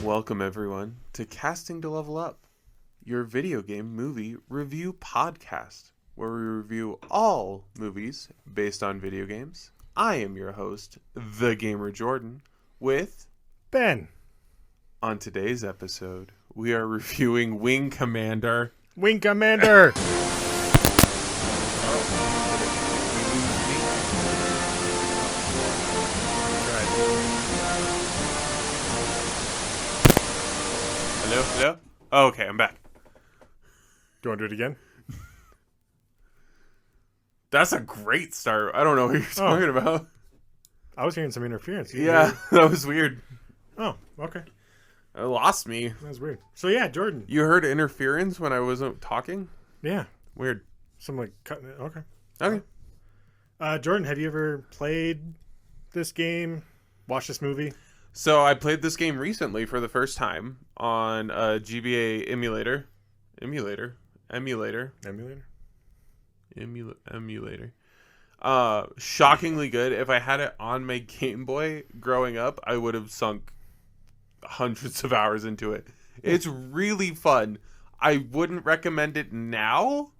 Welcome everyone to Castingtolevelup, your video game movie review podcast, where we review all movies based on video games. I am your host, The Gamer Jordan, with Ben. On today's episode, we are reviewing Wing Commander. Wing Commander! Hello? Oh, okay, I'm back. Do you want to do it again? That's a great start. I don't know what you're talking about. I was hearing some interference. Yeah, that was weird. Oh, okay. It lost me. That was weird. So yeah, Jordan. You heard interference when I wasn't talking? Yeah. Weird. Some like cutting it. Okay. Okay. Jordan, have you ever played this game? Watched this movie? So I played this game recently for the first time on a GBA emulator. Shockingly good. If I had it on my Game Boy growing up, I would have sunk hundreds of hours into it. It's really fun. I wouldn't recommend it now.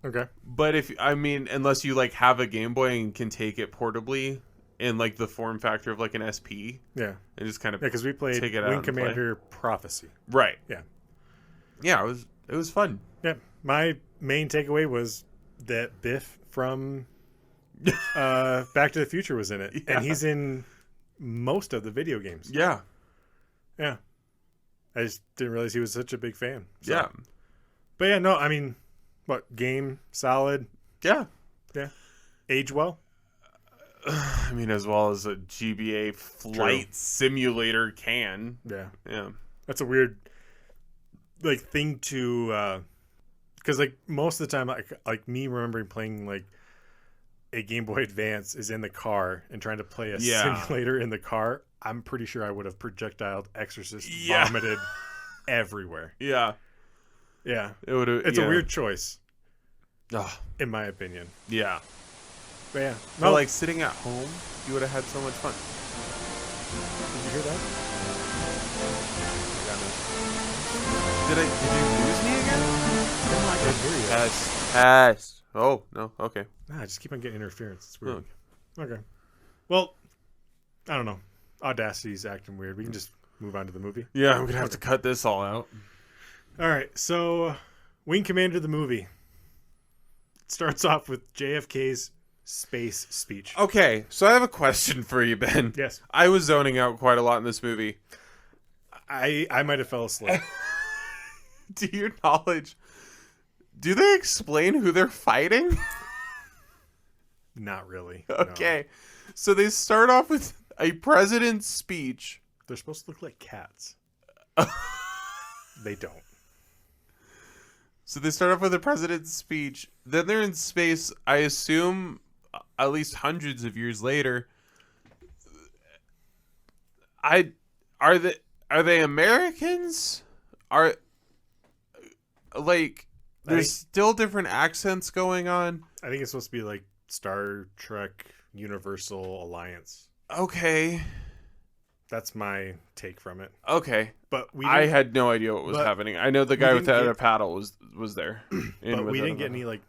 Okay. But unless you like have a Game Boy and can take it portably in like the form factor of like an SP. Yeah. And just kind of because we played Wing Commander Prophecy. Right. Yeah. Yeah, it was fun. Yeah. My main takeaway was that Biff from Back to the Future was in it. Yeah. And he's in most of the video games. Yeah. Yeah. I just didn't realize he was such a big fan. So. Yeah. But yeah, no, I mean, what, game, solid? Yeah. Yeah. Age well? I mean, as well as a GBA flight simulator can. Yeah. Yeah. That's a weird, like, thing to, because, like, most of the time, like me remembering playing, like, a Game Boy Advance is in the car and trying to play a simulator in the car. I'm pretty sure I would have projectiled Exorcist vomited everywhere. Yeah. Yeah. It's a weird choice. Ugh. In my opinion. Yeah. But yeah. No, like sitting at home, you would have had so much fun. Did you hear that? Did you lose me again? No, I can't hear you. Test. Oh, no. Okay. Nah, I just keep on getting interference. It's weird. Okay. Well, I don't know. Audacity's acting weird. We can just move on to the movie. Yeah, I'm going to have to cut this all out. All right. So, Wing Commander the movie. It starts off with JFK's space speech. Okay, so I have a question for you, Ben. Yes. I was zoning out quite a lot in this movie. I might have fell asleep. To your knowledge, do they explain who they're fighting? Not really. Okay. No. So they start off with a president's speech. They're supposed to look like cats. They don't. So they start off with a president's speech. Then they're in space, I assume, at least hundreds of years later. Are they Americans? There's still different accents going on. I think it's supposed to be like Star Trek Universal Alliance. Okay. That's my take from it. Okay. But I had no idea what was happening. I know the guy without a paddle was there. But we didn't get any like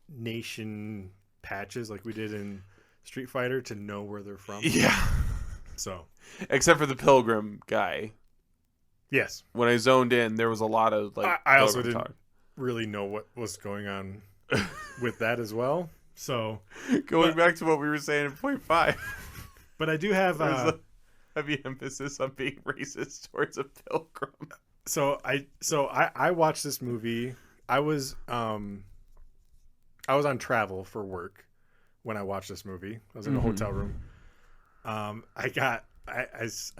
nation patches like we did in Street Fighter to know where they're from. Yeah. So. Except for the Pilgrim guy. Yes. When I zoned in, there was a lot of like. I also didn't really know what was going on with that as well. So going back to what we were saying in point 5. But I do have a heavy emphasis on being racist towards a pilgrim. So I watched this movie. I was on travel for work when I watched this movie. I was in a hotel room. I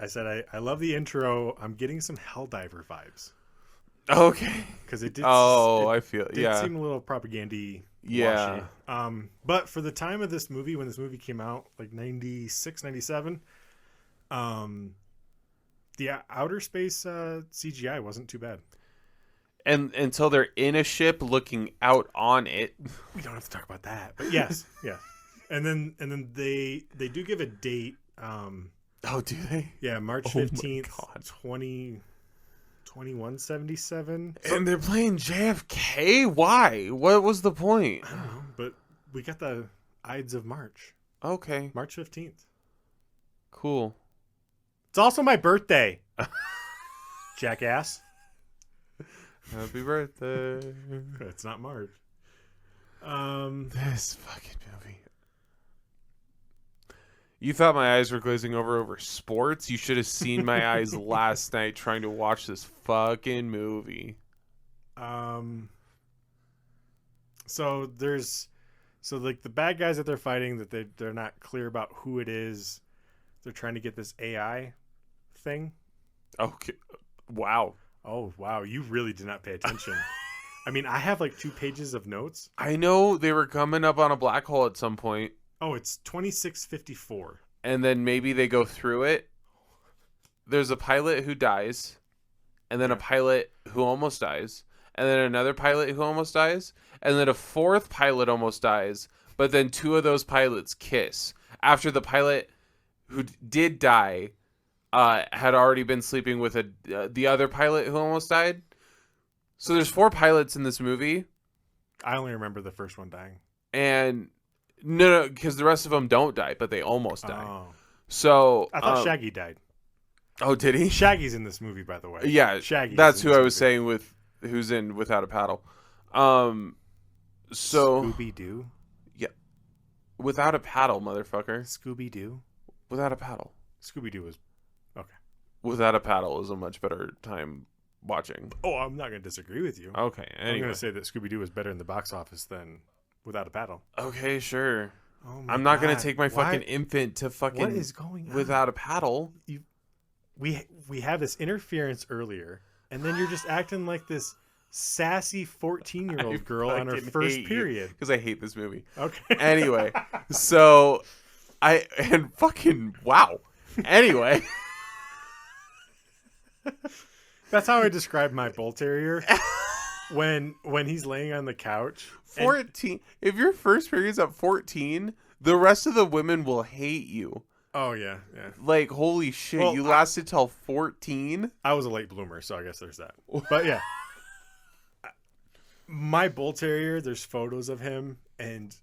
said I love the intro. I'm getting some Helldiver vibes. Okay. Because it did. I feel it seem a little propaganda-y. Yeah. Washy. But for the time of this movie, when this movie came out, like 96, 97, the outer space CGI wasn't too bad. And until they're in a ship looking out on it. We don't have to talk about that. But yes, yeah. And then they do give a date. Oh, do they? Yeah, March Oh my 15th, God. 2177. And they're playing JFK? Why? What was the point? I don't know, but we got the Ides of March. Okay, March 15th. cool. It's also my birthday. Jackass. Happy birthday. It's not March. This fucking movie. You thought my eyes were glazing over sports? You should have seen my eyes last night trying to watch this fucking movie. So like the bad guys that they're fighting, that they're not clear about who it is. They're trying to get this AI thing. Okay. Wow. Oh wow, you really did not pay attention. I mean, I have like 2 pages of notes. I know they were coming up on a black hole at some point, Oh, it's 2654. and then maybe they go through it. There's a pilot who dies, and then a pilot who almost dies, and then another pilot who almost dies, and then a 4th pilot almost dies, but then 2 of those pilots kiss after the pilot who did die had already been sleeping with the other pilot who almost died. So there's 4 pilots in this movie, I only remember the first one dying. and no, because the rest of them don't die, but they almost die. Oh. So I thought Shaggy died. Oh, did he? Shaggy's in this movie, by the way. Yeah, Shaggy. That's who I was saying with who's in Without a Paddle. So Scooby Doo. Yeah, Without a Paddle, motherfucker. Scooby Doo. Without a Paddle. Scooby Doo was okay. Without a Paddle is a much better time watching. Oh, I'm not going to disagree with you. Okay, I'm anyway. going to say that Scooby Doo was better in the box office than Without a Paddle. Okay, sure. Oh my I'm not going God. to take my Why- fucking infant to fucking What is going on? Without a Paddle. We have this interference earlier, and then you're just acting like this sassy 14-year-old girl on her first period. Because I hate this movie. Okay. Anyway, so and fucking wow. Anyway. That's how I describe my bull terrier. When he's laying on the couch. 14. If your first period's at 14, the rest of the women will hate you. Oh, yeah. Like, holy shit, Well, you lasted till 14? I was a late bloomer, so I guess there's that. But yeah. My bull terrier, there's photos of him, and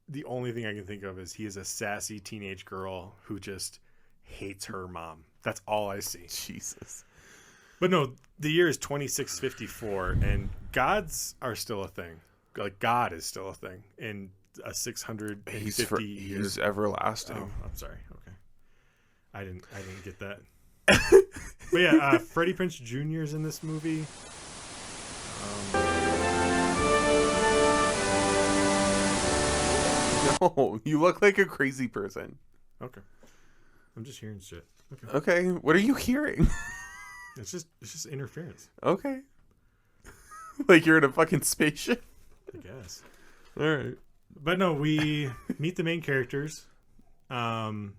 the only thing I can think of is he is a sassy teenage girl who just hates her mom. That's all I see. Jesus. But no, the year is 2654, and gods are still a thing. Like, God is still a thing in a 650 years. He's everlasting. Oh, I'm sorry. Okay, I didn't get that. But yeah, Freddie Prinze Jr. is in this movie. No, you look like a crazy person. Okay, I'm just hearing shit. Okay, Okay, what are you hearing? it's just interference, Okay. Like you're in a fucking spaceship? I guess. All right. But no, we meet the main characters. Freddie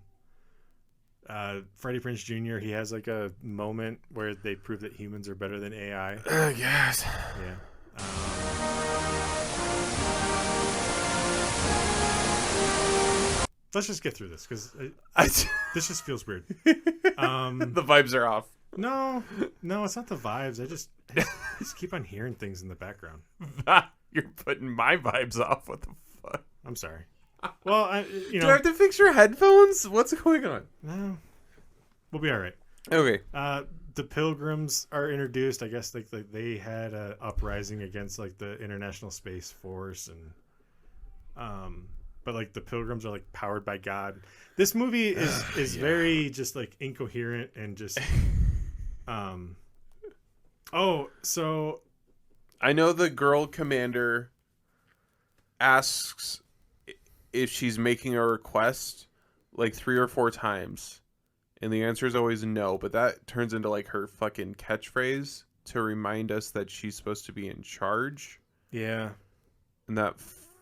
Prinze Jr. He has like a moment where they prove that humans are better than AI. I guess. Yeah. Let's just get through this because this just feels weird. The vibes are off. No, it's not the vibes. I just keep on hearing things in the background. You're putting my vibes off. What the fuck? I'm sorry. Well, Do I have to fix your headphones? What's going on? no, we'll be all right. Okay. The Pilgrims are introduced. I guess like they had a uprising against like the International Space Force, and but like the Pilgrims are like powered by God. This movie is very just like incoherent and just so I know the girl commander asks if she's making a request like 3 or 4 times, and the answer is always no, but that turns into like her fucking catchphrase to remind us that she's supposed to be in charge, yeah. and that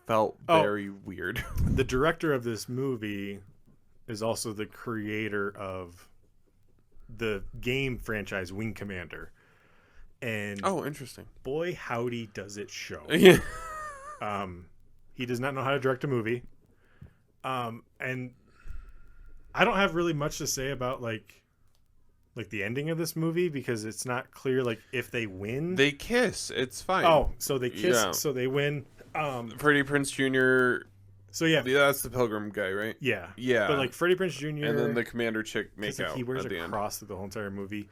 felt very weird. The director of this movie is also the creator of the game franchise Wing Commander. And Interesting. boy, howdy does it show. Yeah. He does not know how to direct a movie. And I don't have really much to say about like the ending of this movie because it's not clear like if they win. They kiss. It's fine. Oh, so they kiss, Yeah. so they win. Freddie Prinze Jr. So yeah, That's the Pilgrim guy, right? yeah, Yeah. But like Freddie Prinze Jr. And then the commander chick make like, out he wears at the a end. cross through the whole entire movie.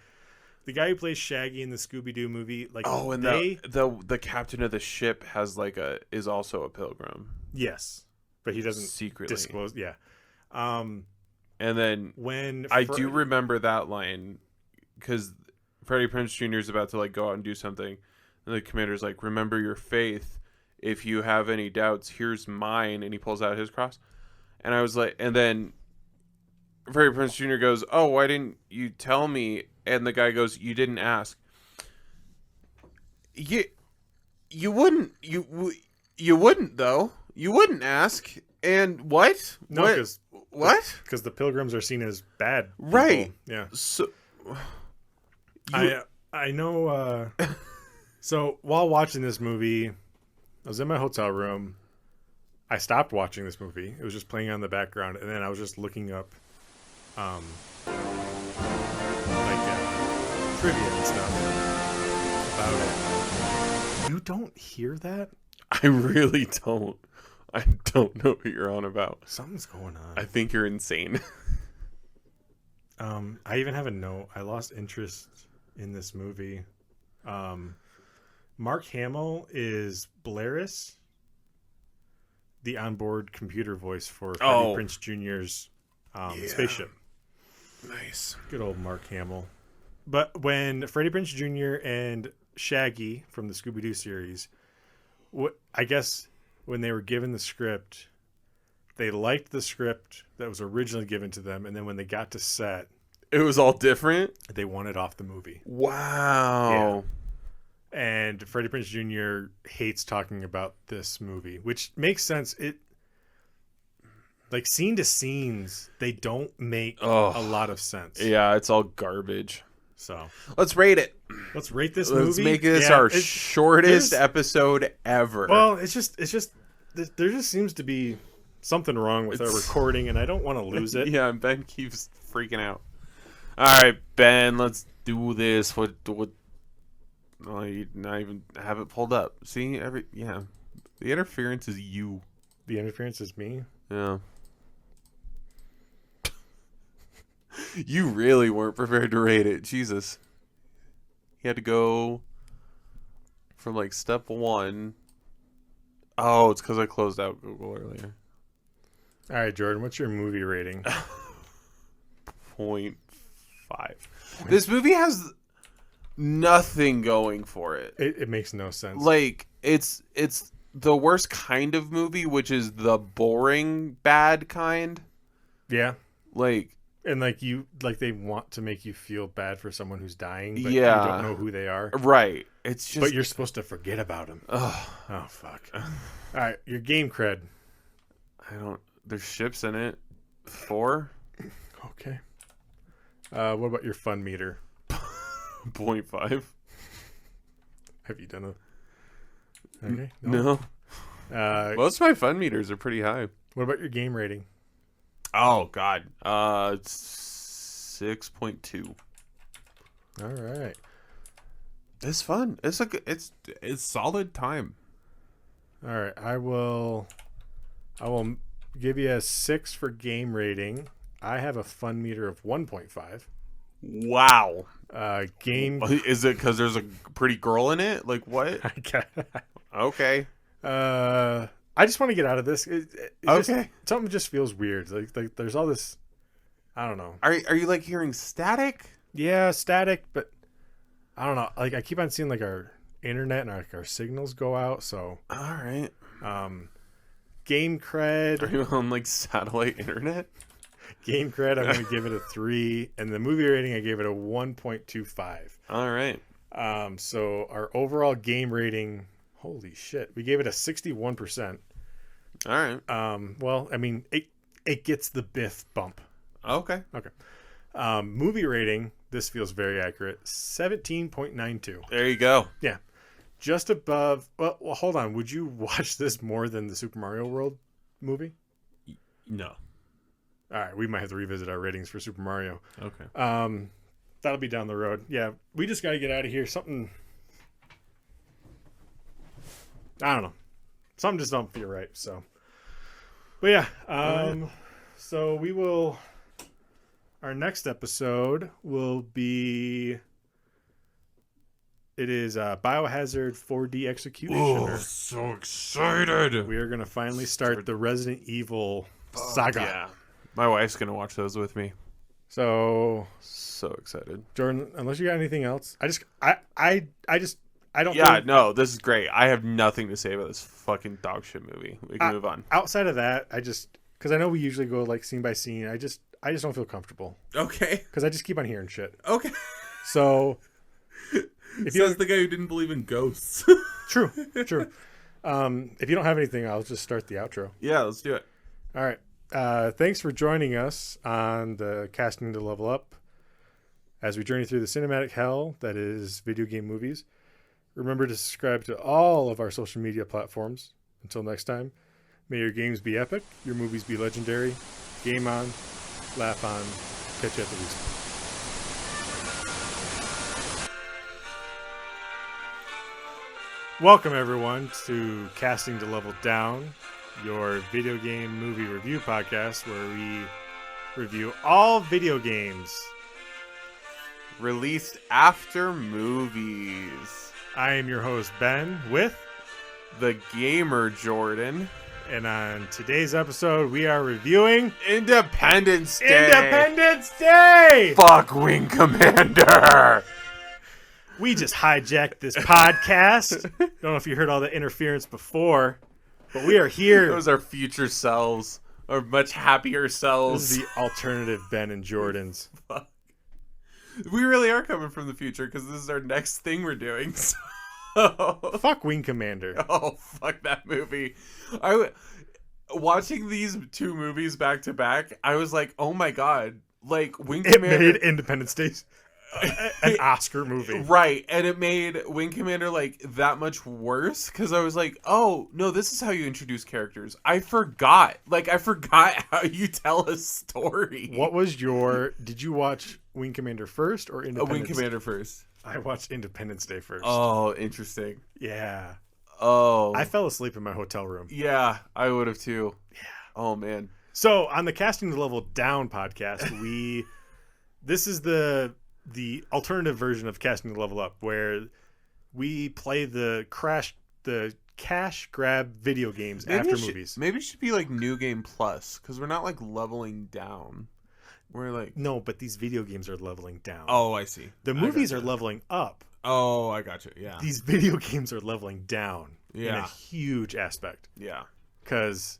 The guy who plays Shaggy in the Scooby Doo movie, like And the captain of the ship is also a pilgrim. yes, but he doesn't Secretly disclose. Yeah. And then When I do remember that line because Freddie Prinze Jr. is about to like go out and do something, and the commander's like, "Remember your faith. If you have any doubts, here's mine." And he pulls out his cross, and I was like, and then Freddie Prinze Jr. goes, "Oh, why didn't you tell me?" And the guy goes, "You didn't ask." You wouldn't though. You wouldn't ask. And what? No, because what? Because the pilgrims are seen as bad people. Right. Yeah. So I know. So while watching this movie, I was in my hotel room. I stopped watching this movie. It was just playing on the background, and then I was just looking up, trivia and stuff about it. You don't hear that? I really don't. I don't know what you're on about. Something's going on. I think you're insane. I even have a note. I lost interest in this movie. Mark Hamill is Blaris, the onboard computer voice for Freddie Prinze Jr.'s spaceship. Nice. Good old Mark Hamill. But when Freddie Prinze Jr. and Shaggy from the Scooby-Doo series, I guess when they were given the script, they liked the script that was originally given to them, and then when they got to set, it was all different. They wanted off the movie. Wow. Yeah. And Freddie Prinze Jr. hates talking about this movie, which makes sense. It like scene to scenes, they don't make a lot of sense. Yeah, it's all garbage. So let's rate it. Let's rate this Let's movie. make this our shortest episode ever. Well, it's just there just seems to be something wrong with our recording, and I don't want to lose it. Yeah, Ben keeps freaking out. All right, Ben, let's do this. What? Oh, you not even have it pulled up. See, the interference is you. The interference is me. Yeah. You really weren't prepared to rate it. Jesus. You had to go from like step 1. Oh, it's because I closed out Google earlier. All right, Jordan, what's your movie rating? 0.5. This movie has nothing going for it. It makes no sense. Like, it's the worst kind of movie, which is the boring bad kind. Yeah. Like, and like they want to make you feel bad for someone who's dying, but yeah, you don't know who they are. Right. It's just, but you're supposed to forget about them. Oh fuck. All right, your game cred. There's ships in it. 4. Okay. What about your fun meter? 0.5. Have you done a? Okay. No. Most of my fun meters are pretty high. What about your game rating? Oh God. 6.2. All right. It's fun. It's solid time. All right. I will give you a 6 for game rating. I have a fun meter of 1.5. Wow. Game. Is it because there's a pretty girl in it? Like what? Okay. I just want to get out of this. Okay. Something just feels weird. Like there's all this. I don't know. Are you like hearing static? Yeah, static, but I don't know. Like I keep on seeing like our internet and our signals go out. So all right. Game cred. Are you on like satellite internet? Game cred. I'm going to give it a 3, and the movie rating I gave it a 1.25. All right. So our overall game rating. Holy shit. We gave it a 61%. All right. Well, I mean, it gets the Biff bump. Okay. Movie rating, this feels very accurate, 17.92. There you go. Yeah. Just above. Well, hold on. Would you watch this more than the Super Mario World movie? No. All right, we might have to revisit our ratings for Super Mario. Okay. That'll be down the road. Yeah, we just got to get out of here. Something, I don't know. Something just don't feel right. So, but yeah. So we will. Our next episode will be. It is Biohazard 4D Executioner. Oh, so excited! We are going to finally start the Resident Evil saga. Yeah. My wife's gonna watch those with me. So excited. Jordan, unless you got anything else, I don't. Yeah, think, no, this is great. I have nothing to say about this fucking dog shit movie. We can move on. Outside of that, because I know we usually go like scene by scene. I just don't feel comfortable Okay. because I just keep on hearing shit. Okay. So if you Says the guy who didn't believe in ghosts. true. If you don't have anything, I'll just start the outro. Yeah, let's do it. All right. Thanks for joining us on the Casting to Level Up as we journey through the cinematic hell that is video game movies. Remember to subscribe to all of our social media platforms. Until next time, may your games be epic, your movies be legendary. Game on, laugh on, catch you at the respawn. Welcome everyone to Casting to Level Down, your video game movie review podcast where we review all video games. Released after movies. I am your host, Ben, with... The Gamer Jordan. And on today's episode, we are reviewing... Independence Day. Independence Day! Fuck Wing Commander. We just hijacked this podcast. Don't know if you heard all the interference before, but we are here. Those are future selves. Or much happier selves. This is the alternative Ben and Jordan's. Fuck. We really are coming from the future because this is our next thing we're doing. So. Fuck Wing Commander. Oh, fuck that movie. Watching these two movies back to back, I was like, oh my god. Like, Wing Commander... It made Independence Day an Oscar movie. Right, and it made Wing Commander, like, that much worse, because I was like, oh, no, this is how you introduce characters. I forgot how you tell a story. What was did you watch Wing Commander first or Independence Wing Commander first. I watched Independence Day first. Oh, interesting. Yeah. Oh. I fell asleep in my hotel room. Yeah, I would have too. Yeah. Oh, man. So, on the Casting the Level Down podcast, this is the alternative version of Casting the Level Up, where we play the cash grab video games after movies. Maybe it should be like New Game Plus, because we're not like leveling down. We're like... No, but these video games are leveling down. Oh, I see. The movies are leveling up. Oh, I got you. Yeah. These video games are leveling down in Yeah. a huge aspect. Yeah. Because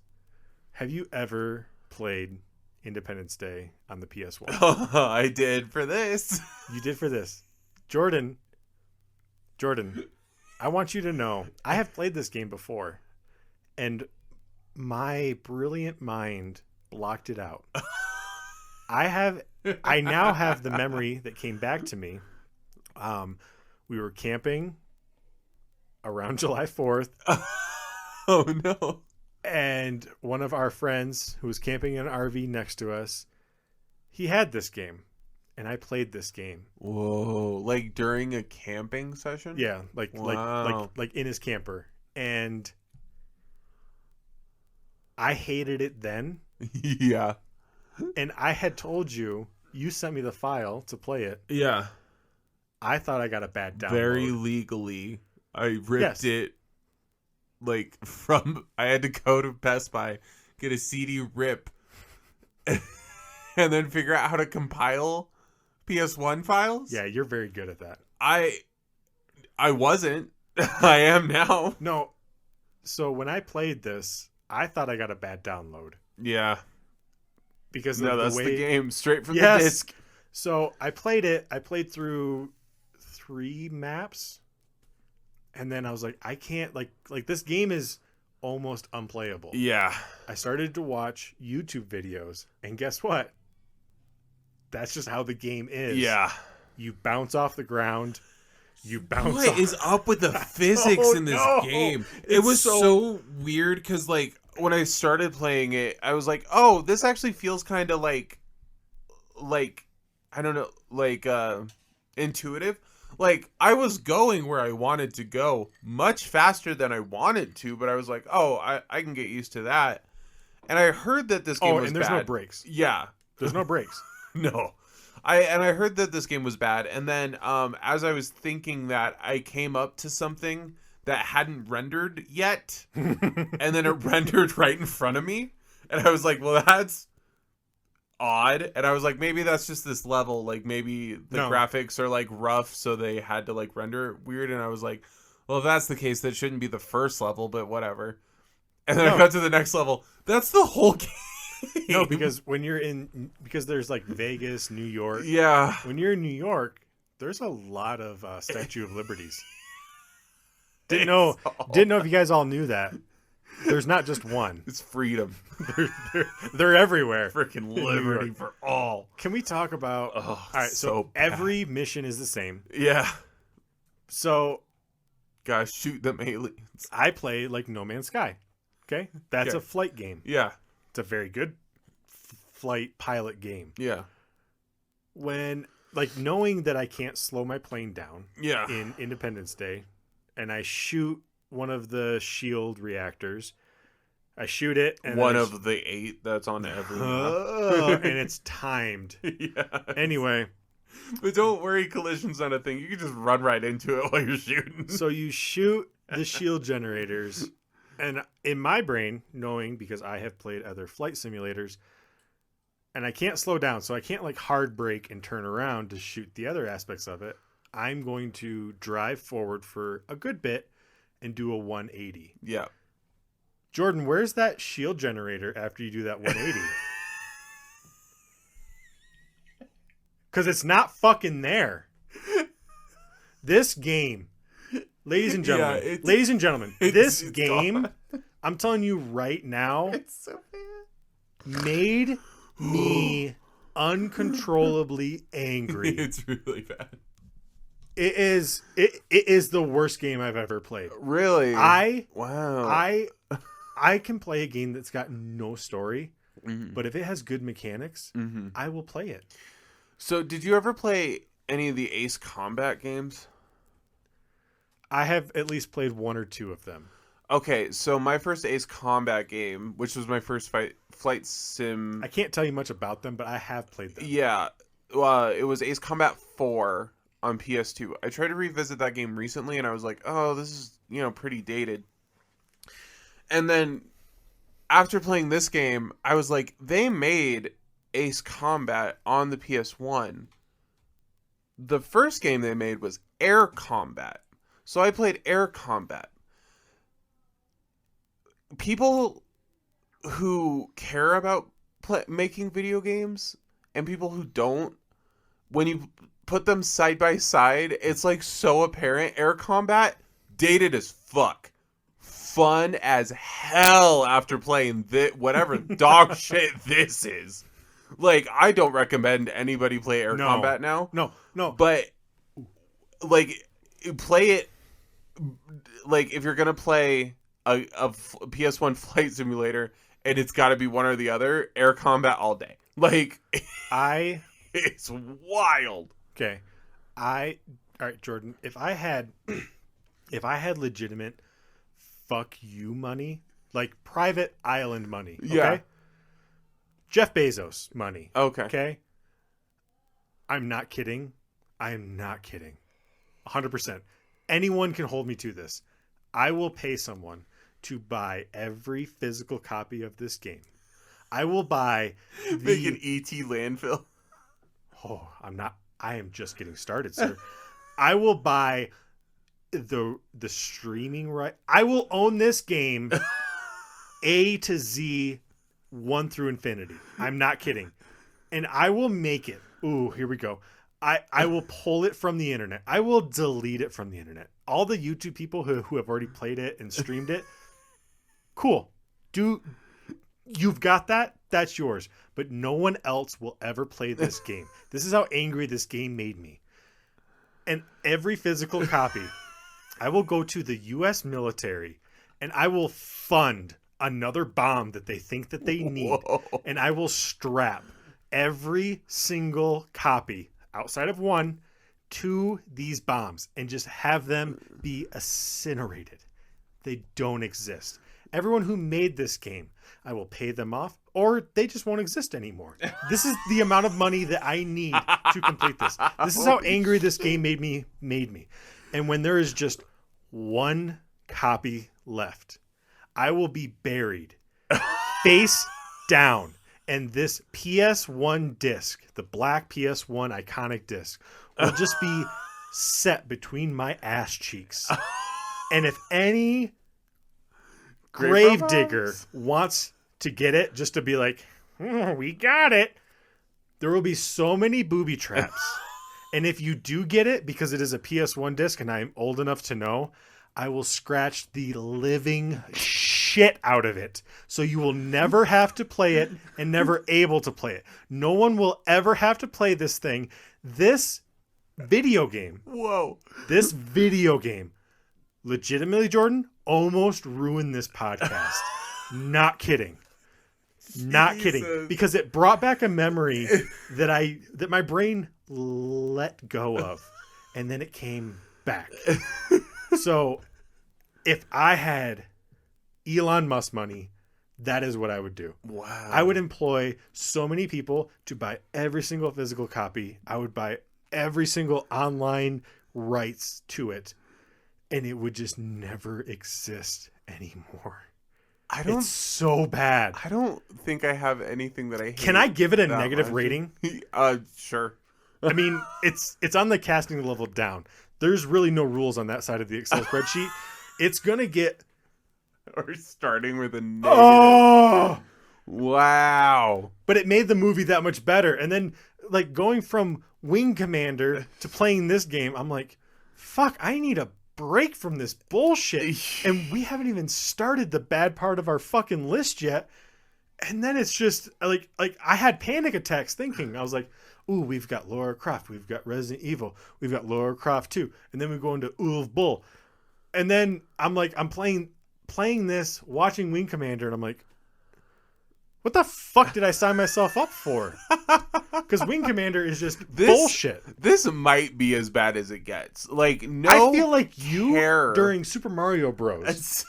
have you ever played Independence Day on the PS1? Oh, I did for this. You did for this. Jordan, I want you to know, I have played this game before, and my brilliant mind blocked it out. I now have the memory that came back to me. We were camping around July 4th. Oh, no. And one of our friends who was camping in an RV next to us, he had this game. And I played this game. Whoa. Like during a camping session? Yeah. Wow. Like in his camper. And I hated it then. Yeah. And I had told you sent me the file to play it. Yeah. I thought I got a bad download. Very legally. I ripped it. Like I had to go to Best Buy, get a CD rip, and then figure out how to compile PS1 files. Yeah, you're very good at that. I wasn't. I am now. No. So when I played this, I thought I got a bad download. Yeah. Because that's the game straight from the disc. So I played it. I played through 3 maps. And then I was like, I can't, like this game is almost unplayable. Yeah. I started to watch YouTube videos, and guess what? That's just how the game is. Yeah. You bounce off the ground. What is up with the physics in this game? It was so weird because, like, when I started playing it, I was like, oh, this actually feels kind of like I don't know, like intuitive. Like I was going where I wanted to go much faster than I wanted to, but I was like, oh, I can get used to that. And I heard that this game was and there's bad. no breaks. Yeah. There's no breaks. No. I heard that this game was bad, and then as I was thinking that, I came up to something that hadn't rendered yet, and then it rendered right in front of me, and I was like, well, that's odd. And I was like, maybe that's just this level, like maybe the graphics are like rough, so they had to like render it weird. And I was like, well, if that's the case, that shouldn't be the first level, but whatever. And then I got to the next level. That's the whole game. No, because because there's like Vegas, New York. Yeah. When you're in New York, there's a lot of Statue of Liberties. Didn't know if you guys all knew that. There's not just one. It's freedom. They're everywhere. Freaking liberty for all. Can we talk about? All right, so every mission is the same. Yeah. So, gosh, shoot them aliens. I play like No Man's Sky. Okay, that's a flight game. Yeah. It's a very good flight pilot game. Yeah. When, like, knowing that I can't slow my plane down in Independence Day, and I shoot one of the shield reactors, I shoot it. And one of the 8 that's on every and it's timed. Yeah. Anyway. But don't worry, collision's not a thing. You can just run right into it while you're shooting. So you shoot the shield generators. And in my brain, knowing because I have played other flight simulators, and I can't slow down, so I can't like hard brake and turn around to shoot the other aspects of it, I'm going to drive forward for a good bit and do a 180. Yeah. Jordan, where's that shield generator after you do that 180? Because it's not fucking there. This game... Ladies and gentlemen, this game, gone. I'm telling you right now, it's so bad. Made me uncontrollably angry. It's really bad. It is the worst game I've ever played. Really? Wow. I can play a game that's got no story, but if it has good mechanics, I will play it. So, did you ever play any of the Ace Combat games? I have at least played 1 or 2 of them. Okay, so my first Ace Combat game, which was my first flight sim... I can't tell you much about them, but I have played them. Yeah. It was Ace Combat 4 on PS2. I tried to revisit that game recently, and I was like, oh, this is, pretty dated. And then, after playing this game, I was like, they made Ace Combat on the PS1. The first game they made was Air Combat. So I played Air Combat. People who care about making video games and people who don't, when you put them side by side, it's like so apparent. Air Combat, dated as fuck. Fun as hell after playing whatever dog shit this is. Like, I don't recommend anybody play Air Combat now. No. But, like, play it. Like, if you're gonna play a PS1 flight simulator and it's got to be one or the other, Air Combat all day. Like, it's wild. Okay, all right, Jordan. If I had legitimate fuck you money, like private island money, okay? Yeah. Jeff Bezos money. Okay. I'm not kidding. 100%. Anyone can hold me to this. I will pay someone to buy every physical copy of this game. I will buy Make an ET landfill. Oh, I am just getting started, sir. I will buy the streaming right. I will own this game A to Z 1 through infinity. I'm not kidding. And I will make it. Ooh, here we go. I will pull it from the internet. I will delete it from the internet. All the YouTube people who have already played it and streamed it, cool. You've got that? That's yours. But no one else will ever play this game. This is how angry this game made me. And every physical copy, I will go to the U.S. military and I will fund another bomb that they think that they need, Whoa. and I will strap every single copy outside of one to these bombs and just have them be incinerated. They don't exist. Everyone who made this game, I will pay them off, or they just won't exist anymore. This is the amount of money that I need to complete this. This is how angry this game made me. And when there is just one copy left, I will be buried face down. And this PS1 disc, the black PS1 iconic disc, will just be set between my ass cheeks. And if any gravedigger wants to get it just to be like, we got it, there will be so many booby traps. And if you do get it, because it is a PS1 disc and I'm old enough to know, I will scratch the living shit out of it. So you will never have to play it and never able to play it. No one will ever have to play this thing. This video game. Whoa. This video game. Legitimately, Jordan, almost ruined this podcast. Not kidding. Not kidding. Because it brought back a memory that my brain let go of. And then it came back. So if I had Elon Musk money, that is what I would do. Wow. I would employ so many people to buy every single physical copy. I would buy every single online rights to it. And it would just never exist anymore. It's so bad. I don't think I have anything that I hate. Can I give it a negative rating? Sure. I mean, it's on the casting level down. There's really no rules on that side of the Excel spreadsheet. It's going to get... Or starting with a negative. Oh! Wow. But it made the movie that much better. And then, like, going from Wing Commander to playing this game, I'm like, fuck, I need a break from this bullshit. And we haven't even started the bad part of our fucking list yet. And then it's just, like I had panic attacks thinking. I was like, ooh, we've got Lara Croft. We've got Resident Evil. We've got Lara Croft 2. And then we go into Ulv Bull. And then I'm like, I'm playing this, watching Wing Commander, and I'm like, what the fuck did I sign myself up for? Because Wing Commander is just bullshit. This might be as bad as it gets. Like, no, I feel like you care. During Super Mario Bros.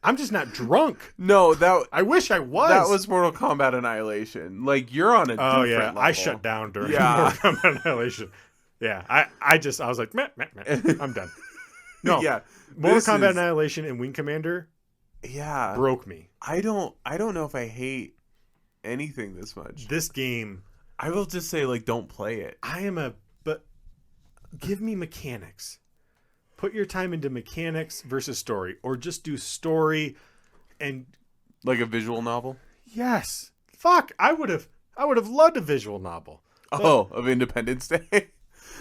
I'm just not drunk. No, I wish I was. That was Mortal Kombat Annihilation. Like, you're on a different level. I shut down during Mortal Kombat Annihilation. Yeah, I was like, meh, I'm done. No, yeah, Mortal Kombat Annihilation and Wing Commander, broke me. I don't know if I hate anything this much. This game, I will just say, like, don't play it. but give me mechanics. Put your time into mechanics versus story, or just do story and like a visual novel. Yes, fuck, I would have loved a visual novel. Of Independence Day.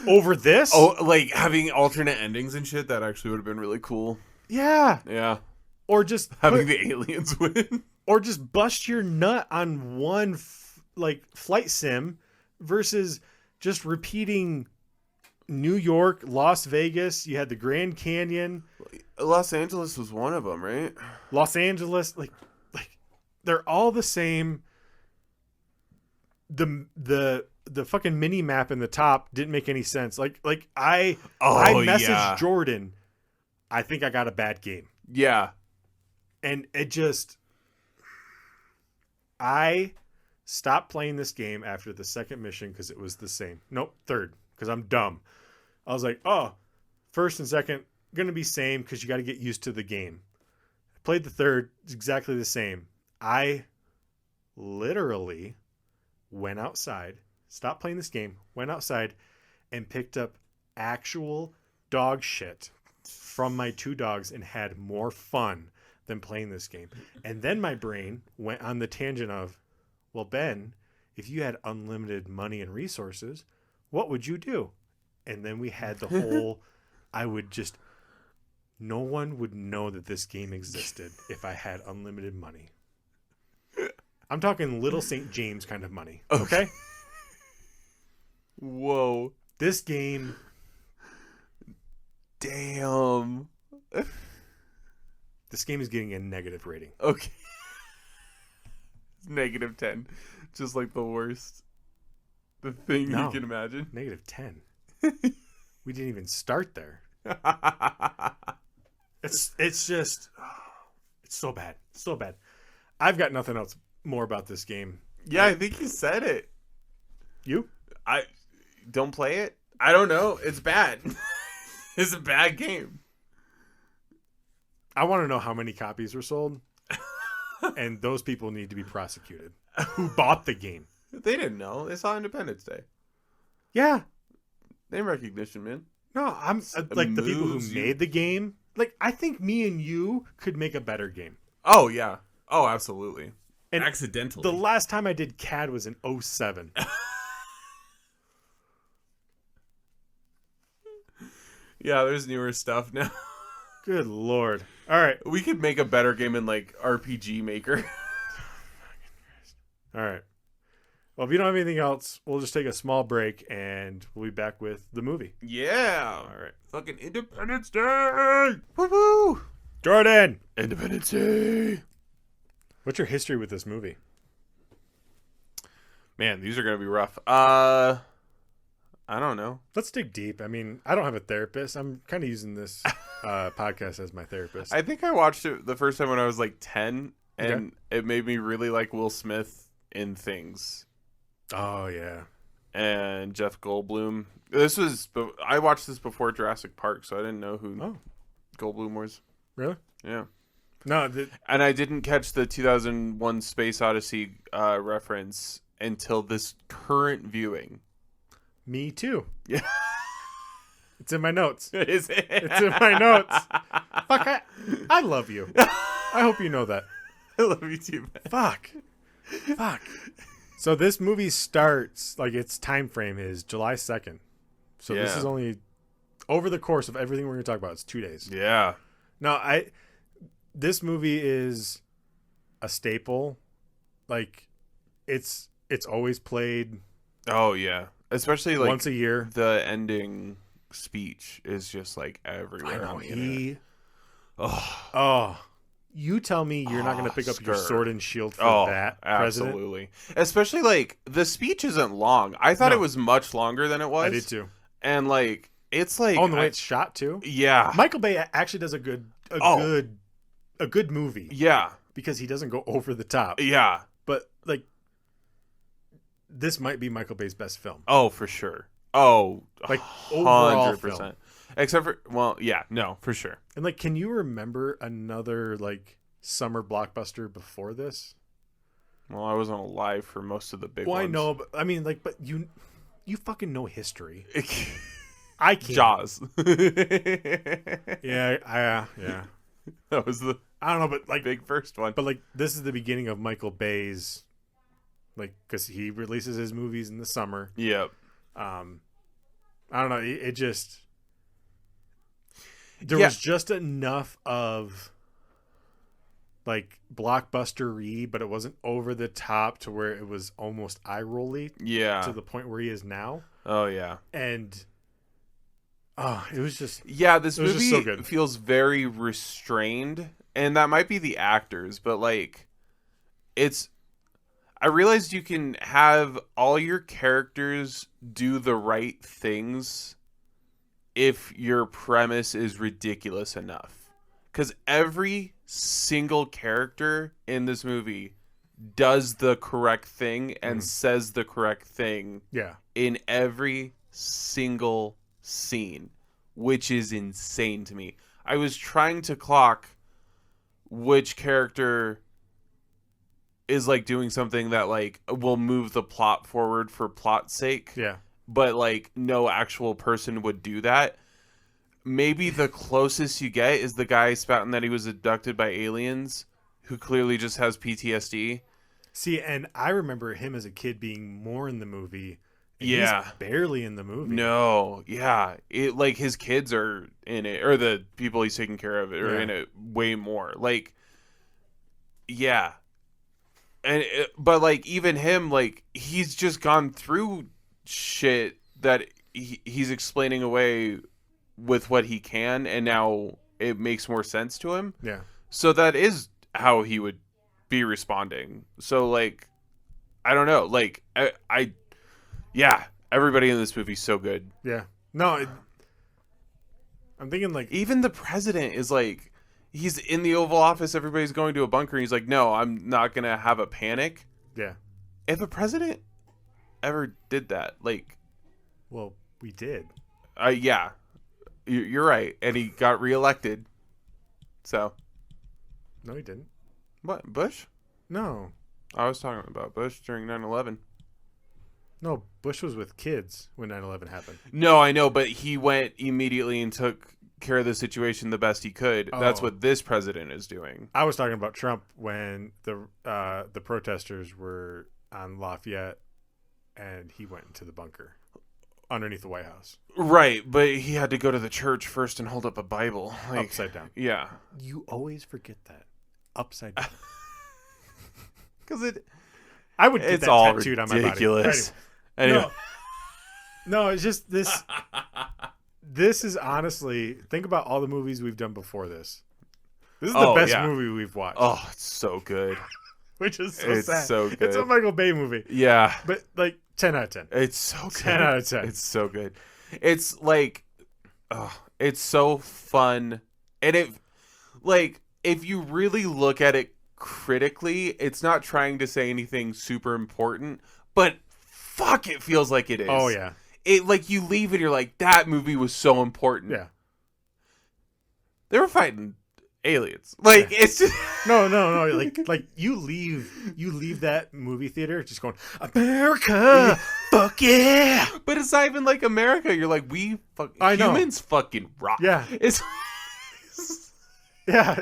Over this? Oh, like having alternate endings and shit. That actually would have been really cool. Yeah. Yeah. Or just having the aliens win. Or just bust your nut on one flight sim versus just repeating New York, Las Vegas. You had the Grand Canyon. Los Angeles was one of them, right? Los Angeles, like they're all the same. The fucking mini map in the top didn't make any sense. I messaged Jordan, I think I got a bad game. Yeah. And it just, I stopped playing this game after the second mission because it was the same. Nope, third, because I'm dumb. I was like, oh, first and second, going to be same because you got to get used to the game. I played the third, it's exactly the same. I literally went outside, stopped playing this game, went outside, and picked up actual dog shit from my two dogs and had more fun than playing this game. And then my brain went on the tangent of, well, Ben, if you had unlimited money and resources, what would you do? And then we had the whole, no one would know that this game existed if I had unlimited money. I'm talking Little St. James kind of money. Okay? Whoa. This game. Damn. This game is getting a negative rating. Okay. -10. Just like the worst. The thing No. you can imagine. -10. We didn't even start there. It's just, it's so bad. So bad. I've got nothing else more about this game. Yeah, I think you said it. You? I don't play it. I don't know. It's bad. It's a bad game. I want to know how many copies were sold. And those people need to be prosecuted. Who bought the game? They didn't know. They saw Independence Day. Yeah. Name recognition, man. No, I'm like the people who moves you. made the game. Like, I think me and you could make a better game. Oh, yeah. Oh, absolutely. And Accidentally. the last time I did CAD was in 07. Yeah, there's newer stuff now. Good Lord. All right. We could make a better game in, like, RPG Maker. All right. Well, if you don't have anything else, we'll just take a small break and we'll be back with the movie. Yeah. All right. Fucking Independence Day. Woo-hoo. Jordan, Independence Day. what's your history with this movie? Man, these are going to be rough. I don't know. Let's dig deep. I mean, I don't have a therapist. I'm kind of using this podcast as my therapist. I think I watched it the first time when I was like 10, and it made me really like Will Smith in things. Oh, yeah. And Jeff Goldblum. I watched this before Jurassic Park, so I didn't know who Goldblum was. Really? Yeah. No. And I didn't catch the 2001 Space Odyssey reference until this current viewing. Me too. Yeah. It's in my notes. Is it? It's in my notes. Fuck, I love you. I hope you know that. I love you too, man. Fuck. So this movie starts, like, its time frame is July 2nd. So this is only, over the course of everything we're going to talk about, it's 2 days. Yeah. No, this movie is a staple. Like, it's always played. Oh, yeah. Especially like once a year. The ending speech is just like everywhere. I know. On the internet. Oh. You tell me you're not going to pick up your sword and shield for that, President? Absolutely. Especially, like, the speech isn't long. I thought it was much longer than it was. I did too. And, like, it's like... Oh, and the way it's shot, too? Yeah. Michael Bay actually does a good movie. Yeah. Because he doesn't go over the top. Yeah. But, like, this might be Michael Bay's best film. Oh, for sure. Oh, like, overall 100%. film. Except for, well, yeah, no, for sure. And, like, can you remember another, like, summer blockbuster before this? Well, I wasn't alive for most of the big ones. Well, I know, but I mean, like, but you fucking know history. I can't. Jaws. Yeah. That was the I don't know, but like big first one. But like, this is the beginning of Michael Bay's, like, because he releases his movies in the summer. Yep. I don't know. It just there was just enough of like blockbuster-y, but it wasn't over the top to where it was almost eye-rolly. Yeah. To the point where he is now. Oh yeah. And it was just this movie just so good. Feels very restrained, and that might be the actors, but like I realized you can have all your characters do the right things if your premise is ridiculous enough. Because every single character in this movie does the correct thing and says the correct thing in every single scene, which is insane to me. I was trying to clock which character is like doing something that like will move the plot forward for plot's sake. Yeah. But like no actual person would do that. Maybe the closest you get is the guy spouting that he was abducted by aliens who clearly just has PTSD. See, and I remember him as a kid being more in the movie. And he's barely in the movie. No, yeah. It like his kids are in it, or the people he's taking care of are in it way more. Like, yeah. But like even him, like he's just gone through shit that he's explaining away with what he can, and now it makes more sense to him. Yeah. So that is how he would be responding. So like, I don't know. Like yeah, everybody in this movie's so good. Yeah. No, I'm thinking like, Even the president is like, he's in the Oval Office. Everybody's going to a bunker. And he's like, no, I'm not gonna have a panic. yeah. If a president ever did that, like, Well, we did. yeah, you're right, and he got reelected. So No, he didn't. what? Bush? No. I was talking about Bush during 9/11. No, Bush was with kids when 9/11 happened. No, I know, but he went immediately and took care of the situation the best he could. That's Oh. what this president is doing. I was talking about Trump when the protesters were on Lafayette, and he went into the bunker underneath the White House, Right, but he had to go to the church first and hold up a Bible. Like, upside down. yeah. You always forget that. Upside down. Because I would get it's that all tattooed on ridiculous. my body. Anyway. No, it's just this. This is honestly, think about all the movies we've done before this. This is the best movie we've watched. Oh, it's so good. Which is so It's sad. so good. It's a Michael Bay movie. Yeah. But like 10 out of 10. It's so good. 10 out of 10. It's so good. It's like, it's so fun. And it, like, if you really look at it critically, it's not trying to say anything super important, but fuck, it feels like it is. Oh, yeah. It, like, you leave and you're like, that movie was so important. Yeah. They were fighting aliens. Like, it's just... No. Like you leave that movie theater just going, America, fuck yeah. But it's not even like America. You're like, I know. humans fucking rock. Yeah. It's... Yeah.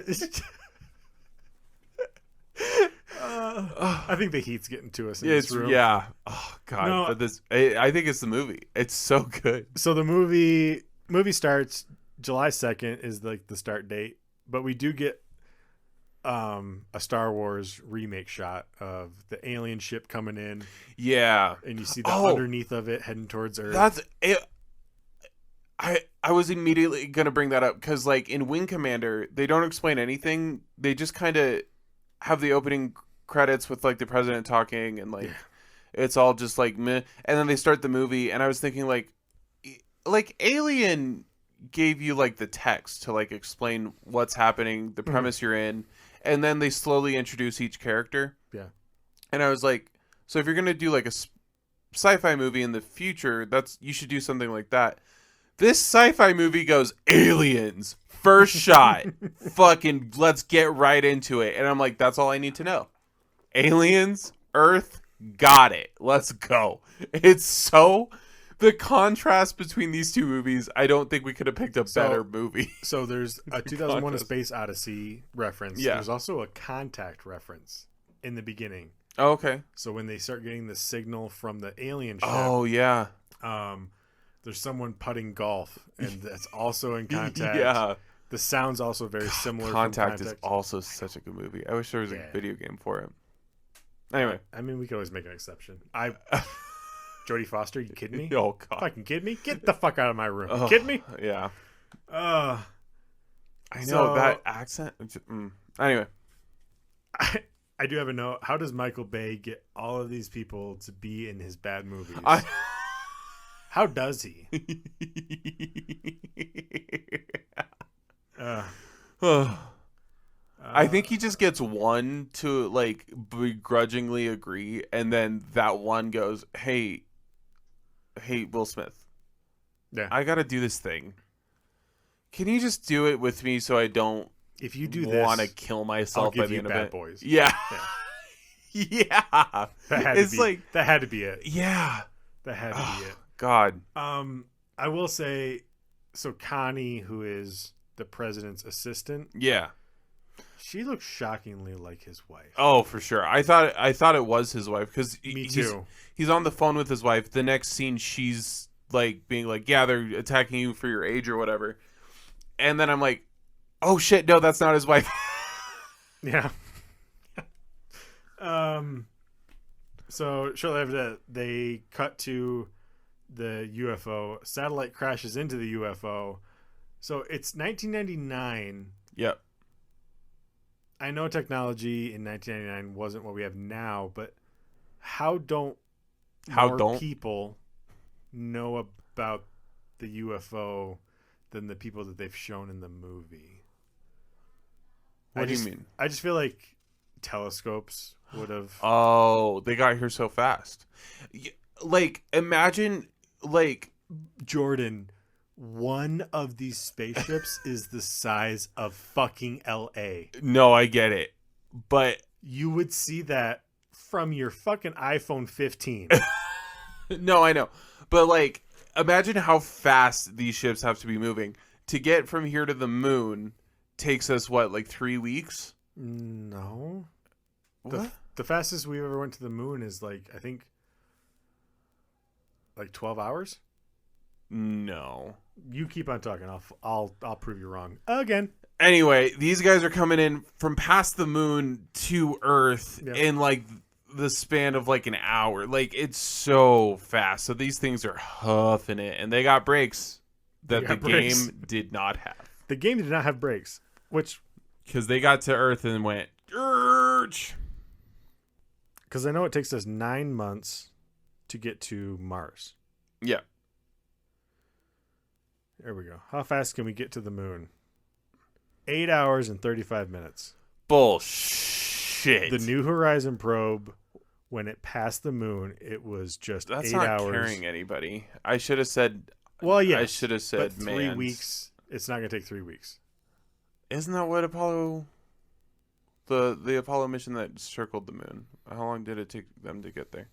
I think the heat's getting to us in this room. Yeah. Oh god. No. But I think it's the movie. It's so good. So the movie starts July 2nd is like the start date, but we do get a Star Wars remake shot of the alien ship coming in, Yeah. and you see the underneath of it heading towards Earth. That's it. I was immediately gonna bring that up because like in Wing Commander they don't explain anything. They just kind of have the opening credits with like the president talking and like it's all just like meh. And then they start the movie and I was thinking like Alien gave you like the text to like explain what's happening, the premise you're in, and then they slowly introduce each character. Yeah. And I was like, so if you're gonna do like a sci-fi movie in the future, you should do something like that. This sci-fi movie goes aliens first shot, fucking let's get right into it. And I'm like, that's all I need to know. Aliens, Earth, got it. Let's go. It's so the contrast between these two movies. I don't think we could have picked a better movie. So there's a 2001: A Space Odyssey reference. Yeah. There's also a Contact reference in the beginning. Oh, okay. So when they start getting the signal from the alien ship, Oh yeah. There's someone putting golf, and that's also in Contact. Yeah. The sound's also very similar. Contact from is also such a good movie. I wish there was a video game for it. Anyway. I mean, we could always make an exception. Jodie Foster, you kidding me? Oh god. Fucking kidding me? Get the fuck out of my room. You kidding me? Yeah. I I know that accent. Anyway. I do have a note. How does Michael Bay get all of these people to be in his bad movies? How does he? I think he just gets one to like begrudgingly agree, and then that one goes, "Hey, Will Smith, Yeah, I got to do this thing. Can you just do it with me so I don't if you do want to this, kill I'll myself by give the you end of Bad it?" Boys. Yeah, yeah. That had to be it. Yeah, That had to be it. God. I will say, so Connie, who is the president's assistant, Yeah. she looks shockingly like his wife. Oh, for sure. I thought it was his wife because Me too. He's on the phone with his wife. The next scene, she's like being like, "Yeah, they're attacking you for your age or whatever," and then I'm like, "Oh shit, no, that's not his wife." Yeah. So shortly after that, they cut to the UFO. Satellite crashes into the UFO. So it's 1999. Yep. I know technology in 1999 wasn't what we have now, but how don't people know about the UFO than the people that they've shown in the movie? What do you mean? I just feel like telescopes would have. Oh, they got here so fast. Like, imagine, like, Jordan, one of these spaceships is the size of fucking LA. no, I get it. But You would see that from your fucking iPhone 15. no, I know. But like, imagine how fast these ships have to be moving. To get from here to the moon takes us what, like 3 weeks? No. What? The fastest we ever went to the moon is like, I think, like 12 hours. No. You keep on talking. I'll prove you wrong again. Anyway, these guys are coming in from past the moon to Earth in like the span of like an hour. Like, it's so fast. So these things are huffing it, and they got brakes that the game did not have. The game did not have brakes, which because they got to Earth and went, because I know it takes us 9 months to get to Mars. Yeah. There we go. How fast can we get to the moon? 8 hours and 35 minutes. Bullshit. The New Horizon probe, when it passed the moon, it was just That's 8 not hours. carrying anybody. I should have said. Well, yeah. I should have said, but 3 weeks. It's not going to take 3 weeks. Isn't that what Apollo? The Apollo mission that circled the moon. How long did it take them to get there?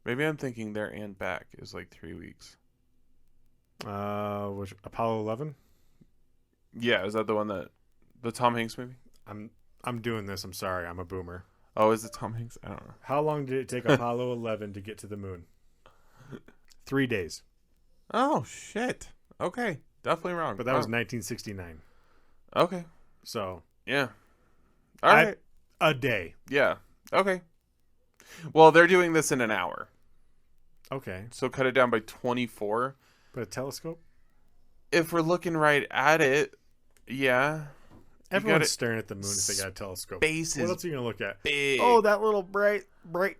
Maybe I'm thinking there and back is like 3 weeks. Which Apollo 11? Yeah, is that the one that the Tom Hanks movie? I'm doing this. I'm sorry. I'm a boomer. Oh, is it Tom Hanks? I don't know. How long did it take Apollo 11 to get to the moon? 3 days. Oh shit. Okay, definitely wrong. But that was 1969. Okay. So yeah. All right. A day. Yeah. Okay. Well, they're doing this in an hour. Okay. So cut it down by 24. But a telescope? If we're looking right at it, yeah. Everyone's staring at the moon if they got a telescope. Space what is else are you going to look at? big. Oh, that little bright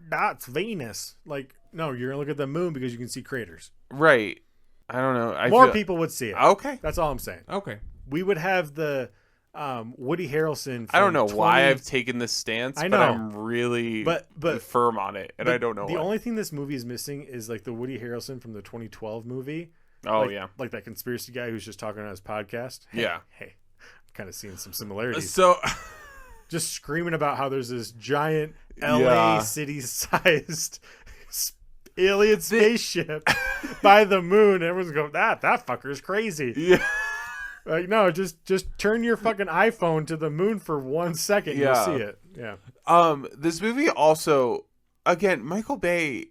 dot's Venus. Like, no, you're going to look at the moon because you can see craters. Right. I don't know. More people would see it. Okay. That's all I'm saying. Okay. We would have the Woody Harrelson. I don't know why I've taken this stance, I know. but I'm really but firm on it, and I don't know why. The only thing this movie is missing is like the Woody Harrelson from the 2012 movie. Oh, like, yeah. Like that conspiracy guy who's just talking on his podcast. Yeah. Hey, I'm kind of seeing some similarities. So, just screaming about how there's this giant LA city-sized alien spaceship by the moon. Everyone's going, that fucker's crazy. Yeah. Like, no, just turn your fucking iPhone to the moon for 1 second. Yeah. You'll see it. Yeah. This movie also, again, Michael Bay,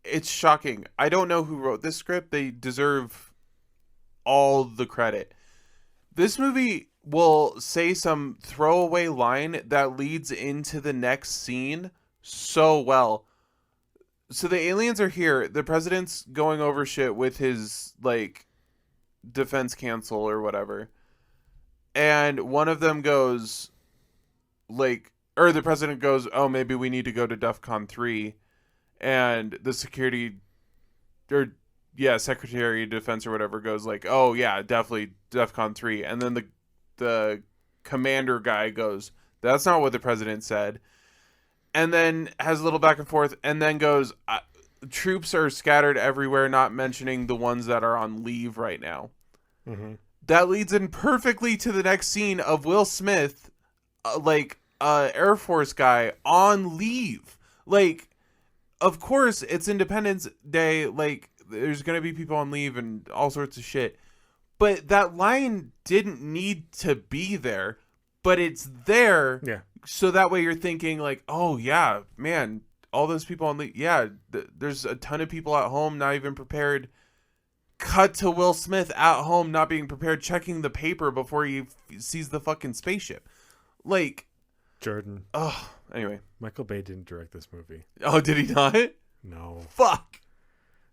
it's shocking. I don't know who wrote this script. They deserve all the credit. This movie will say some throwaway line that leads into the next scene so well. So the aliens are here. The president's going over shit with his, like, defense counsel or whatever. And one of them goes, like, or the president goes, oh, maybe we need to go to DEFCON 3. And the Secretary of Defense or whatever goes like, oh, yeah, definitely DEFCON 3. And then the commander guy goes, that's not what the president said. And then has a little back and forth and then goes, troops are scattered everywhere, not mentioning the ones that are on leave right now. Mm-hmm. That leads in perfectly to the next scene of Will Smith, Air Force guy on leave. Like, of course, it's Independence Day. Like, there's going to be people on leave and all sorts of shit. But that line didn't need to be there. But it's there. Yeah. So that way you're thinking, like, oh, yeah, man, all those people on leave. Yeah, there's a ton of people at home not even prepared. Cut to Will Smith at home not being prepared, checking the paper before he sees the fucking spaceship. Like, Jordan. Oh, anyway. Michael Bay didn't direct this movie. Oh, did he not? No. Fuck.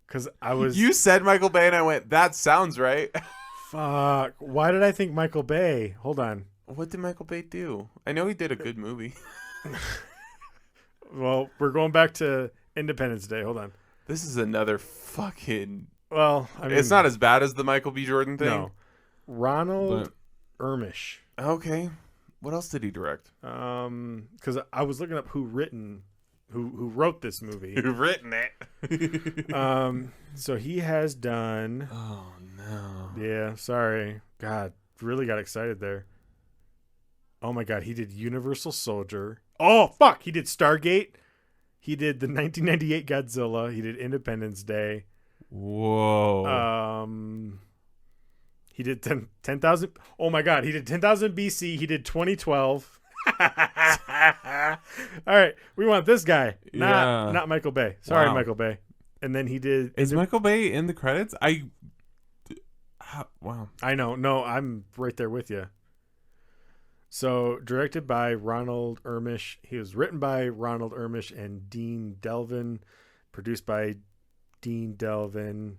Because I was... You said Michael Bay and I went, that sounds right. Fuck. Why did I think Michael Bay? Hold on. What did Michael Bay do? I know he did a good movie. Well, we're going back to Independence Day. Hold on. This is another fucking... Well, I mean, it's not as bad as the Michael B. Jordan thing. No. Ronald Ermish. Okay. What else did he direct? Because I was looking up who wrote this movie. Who written it? So he has done. Oh no. Yeah, sorry. God, really got excited there. Oh my God, he did Universal Soldier. Oh fuck, he did Stargate. He did the 1998 Godzilla. He did Independence Day. Whoa. He did 10,000. Oh my God, he did 10,000 BC. He did 2012. All right, we want this guy, not Michael Bay. Sorry, Wow. Michael Bay. And then he did. Is Michael Bay in the credits? Wow. I know. No, I'm right there with you. So, directed by Ronald Ermish. He was written by Ronald Ermish and Dean Delvin. Produced by Dean Delvin.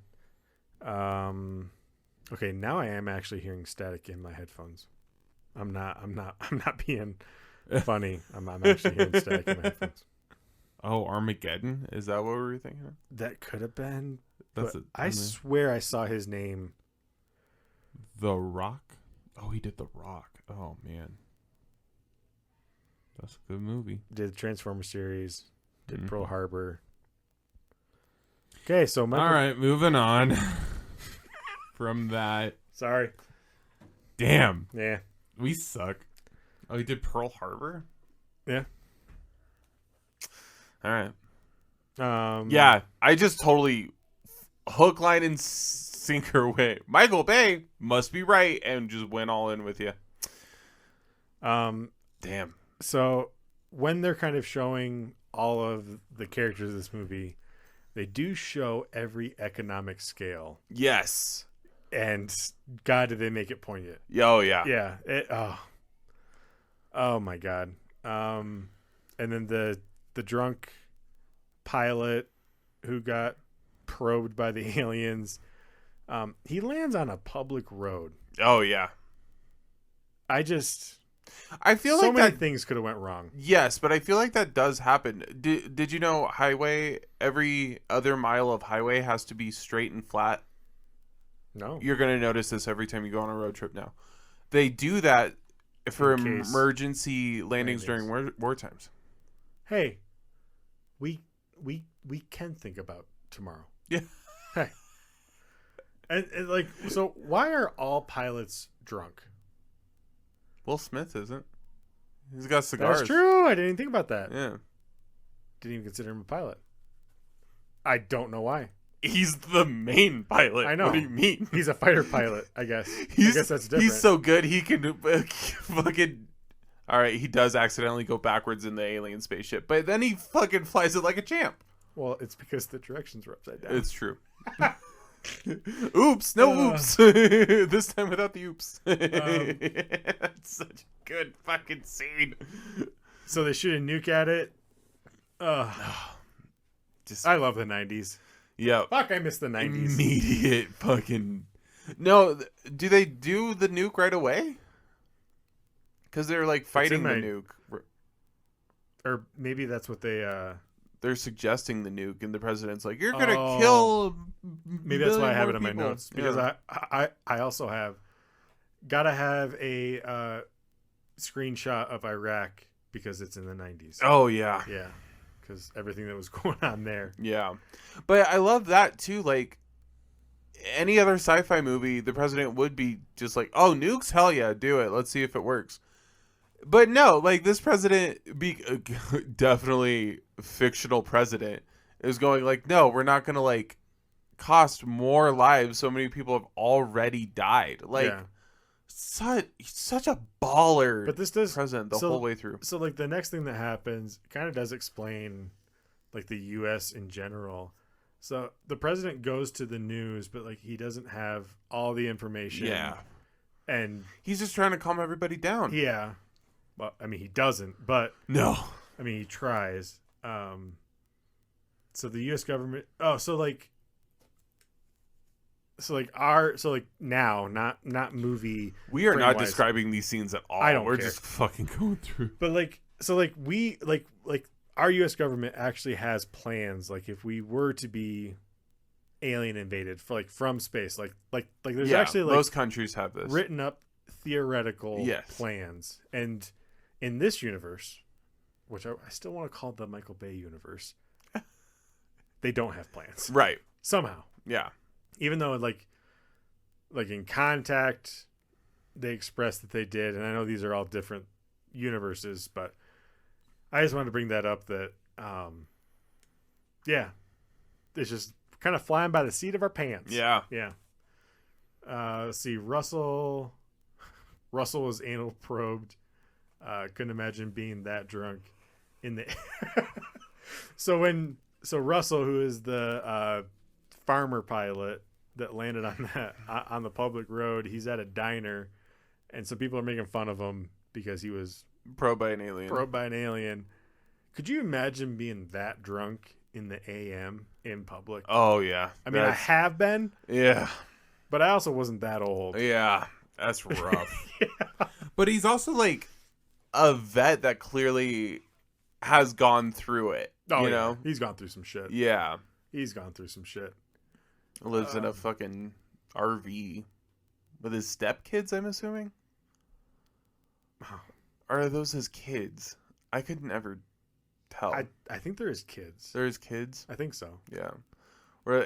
Okay, now I am actually hearing static in my headphones. I'm not being funny. I'm actually hearing static in my headphones. Oh, Armageddon? Is that what we were thinking of? That could have been. That's I swear I saw his name. The Rock? Oh, he did The Rock. Oh, man. That's a good movie. Did the Transformer series. Did Pearl Harbor. Okay, so Michael... All right, moving on from that. Sorry. Damn. Yeah. We suck. Oh, he did Pearl Harbor? Yeah. All right. Yeah, I just totally hook, line, and sinker away. Michael Bay must be right, and just went all in with you. Damn. So when they're kind of showing all of the characters of this movie, they do show every economic scale. Yes. And God, did they make it poignant? Oh yeah. Yeah. Oh my God. And then the drunk pilot who got probed by the aliens. He lands on a public road. Oh yeah. I feel like many that things could have went wrong. Yes, but I feel like that does happen. Did you know every other mile of highway has to be straight and flat? No. You're going to notice this every time you go on a road trip now. They do that for emergency landings during war times. Hey, we can think about tomorrow. Yeah. Hey. And like, so why are all pilots drunk? Will Smith isn't. He's got cigars. That's true. I didn't even think about that. Yeah. Didn't even consider him a pilot. I don't know why. He's the main pilot. I know. What do you mean? He's a fighter pilot, I guess. I guess that's different. He's so good he can fucking... All right, he does accidentally go backwards in the alien spaceship, but then he fucking flies it like a champ. Well, it's because the directions were upside down. It's true. Oops, no oops. This time without the oops. That's such a good fucking scene. So they shoot a nuke at it. I love the 90s. Yeah. Fuck, I miss the 90s. Immediate fucking... No, do they do the nuke right away? Because they're like fighting the nuke. Or maybe that's what they... They're suggesting the nuke, and the president's like, "You're gonna kill." Maybe that's why I have it in my people. notes, because I also gotta have a screenshot of Iraq because it's in the 90s. Oh yeah, yeah, because everything that was going on there. Yeah, but I love that too. Like any other sci-fi movie, the president would be just like, "Oh, nukes, hell yeah, do it. Let's see if it works." But no, like this president, definitely fictional president, is going like, no, we're not going to like cost more lives. So many people have already died. Like, such a baller. But this does president the whole way through. So like the next thing that happens kind of does explain like the U.S. in general. So the president goes to the news, but like he doesn't have all the information. Yeah, and he's just trying to calm everybody down. Yeah. Well, I mean, he doesn't, but no. I mean, he tries. So the U.S. government. Oh, so like now, not movie. We are not frame-wise. describing these scenes at all. I don't We're care. just fucking going through. But our U.S. government actually has plans. Like if we were to be alien invaded from space, there's actually most countries have this written up theoretical Yes. plans. And in this universe, which I still want to call the Michael Bay universe, they don't have plans right. somehow. Yeah. Even though like in Contact, they expressed that they did, and I know these are all different universes, but I just wanted to bring that up. That it's just kind of flying by the seat of our pants. Yeah. Let's see, Russell was anal probed. Couldn't imagine being that drunk in the. So Russell, who is the farmer pilot that landed on the public road, he's at a diner, and so people are making fun of him because he was Probed by an alien. Could you imagine being that drunk in the AM in public? Oh yeah. I mean, I have been. Yeah. But I also wasn't that old. Yeah. That's rough. Yeah. But he's also like a vet that clearly has gone through it. Oh, you know? He's gone through some shit. Yeah. He's gone through some shit. Lives in a fucking RV with his stepkids, I'm assuming. Or are those his kids? I could never tell. I think they're his kids. They're his kids? I think so. Yeah.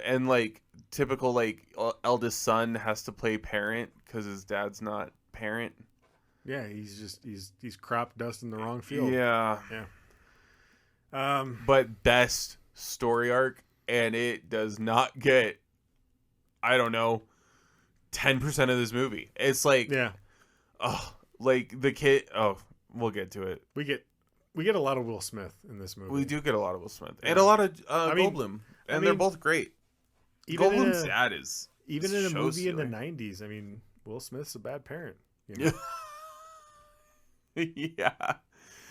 And like typical like eldest son has to play parent because his dad's not parent. Yeah, he's crop dust in the wrong field. Yeah. But best story arc, and it does not get, I don't know, 10% of this movie. It's like, like the kid. Oh, we'll get to it. We get a lot of Will Smith in this movie. We do get a lot of Will Smith and a lot of Goldblum, and they're both great. Goldblum's dad is even in a movie in the '90s. I mean, Will Smith's a bad parent. You know? Yeah,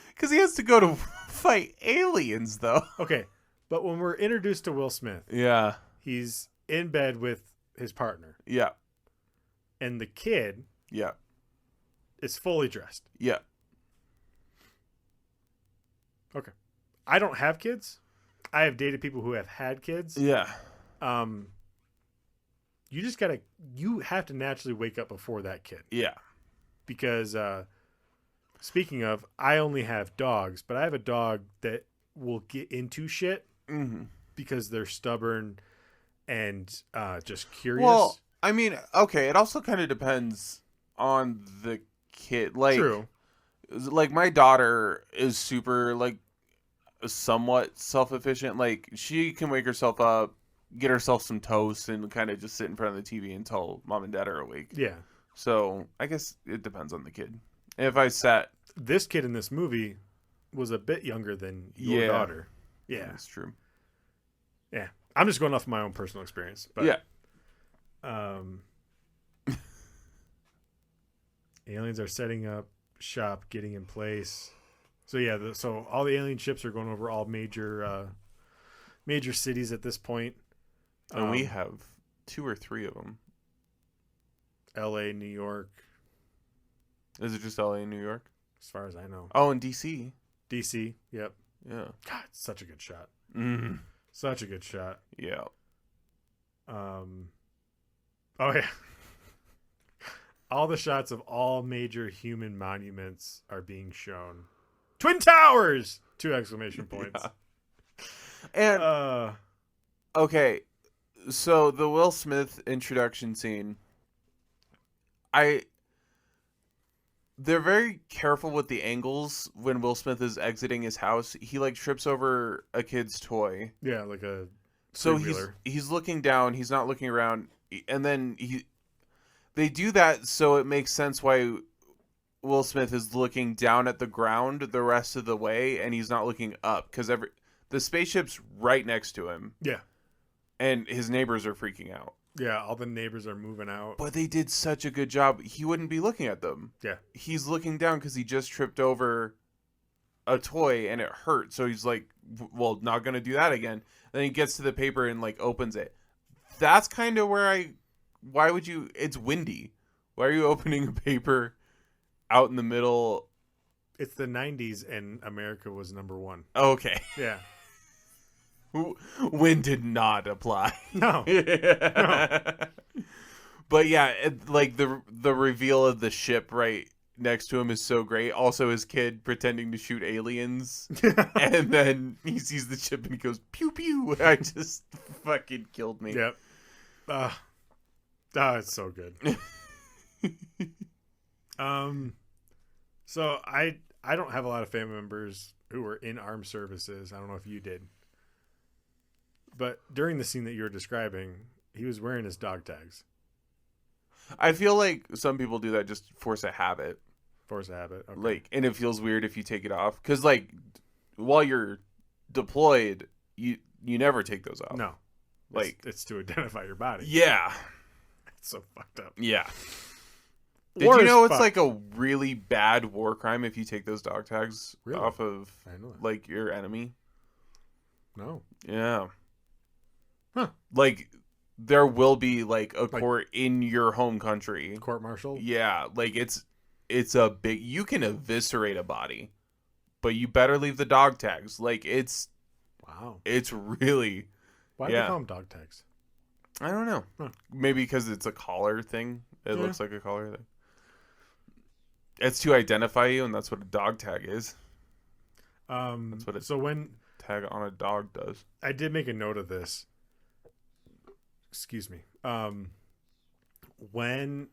because he has to go to fight aliens, though. Okay, but when we're introduced to Will Smith, he's in bed with his partner. Yeah, and the kid, is fully dressed. Yeah. Okay, I don't have kids. I have dated people who have had kids. Yeah. You have to naturally wake up before that kid. Yeah. Because speaking of, I only have dogs, but I have a dog that will get into shit because they're stubborn and just curious. Well, I mean, okay, it also kind of depends on the kid. Like, true. Like my daughter is super like somewhat self-efficient. Like she can wake herself up, get herself some toast, and kind of just sit in front of the TV until mom and dad are awake. Yeah. So I guess it depends on the kid. If I sat, this kid in this movie was a bit younger than your daughter. Yeah, that's true. Yeah, I'm just going off my own personal experience. But aliens are setting up shop, getting in place. So so all the alien ships are going over all major cities at this point. And we have 2 or 3 of them. L.A., New York. Is it just L.A. and New York? As far as I know. Oh, and D.C. D.C., yep. Yeah. God, such a good shot. Mm-hmm. Such a good shot. Yeah. Oh, yeah. All the shots of all major human monuments are being shown. Twin Towers! 2 exclamation points. Yeah. And, okay, so the Will Smith introduction scene, they're very careful with the angles when Will Smith is exiting his house. He like trips over a kid's toy. Yeah, like a so he's looking down, he's not looking around, and then they do that so it makes sense why Will Smith is looking down at the ground the rest of the way and he's not looking up because the spaceship's right next to him. Yeah. And his neighbors are freaking out. Yeah, all the neighbors are moving out. But they did such a good job. He wouldn't be looking at them. Yeah. He's looking down because he just tripped over a toy and it hurt. So he's like, well, not going to do that again. Then he gets to the paper and like opens it. That's kind of where I why would you? It's windy. Why are you opening a paper out in the middle? It's the 90s and America was #1. Okay. Yeah. Wind did not apply. No. No. But yeah, like the reveal of the ship right next to him is so great. Also, his kid pretending to shoot aliens, and then he sees the ship and he goes pew pew. I just fucking killed me. Yep. It's so good. So I don't have a lot of family members who were in armed services. I don't know if you did, but during the scene that you were describing, he was wearing his dog tags. I feel like some people do that just force a habit. Force a habit. Okay. Like, and it feels weird if you take it off. Because, like, while you're deployed, you never take those off. No. Like, it's to identify your body. Yeah. It's so fucked up. Yeah. Did you know it's like a really bad war crime if you take those dog tags off of, like, your enemy? No. Yeah. Huh. Like, there will be, like, a court in your home country. Court martial? Yeah. Like, it's a big... You can eviscerate a body, but you better leave the dog tags. Like, it's... Wow. It's really... Why do they call them dog tags? I don't know. Huh. Maybe because it's a collar thing. It looks like a collar thing. It's to identify you, and that's what a dog tag is. That's what tag on a dog does. I did make a note of this. Excuse me. When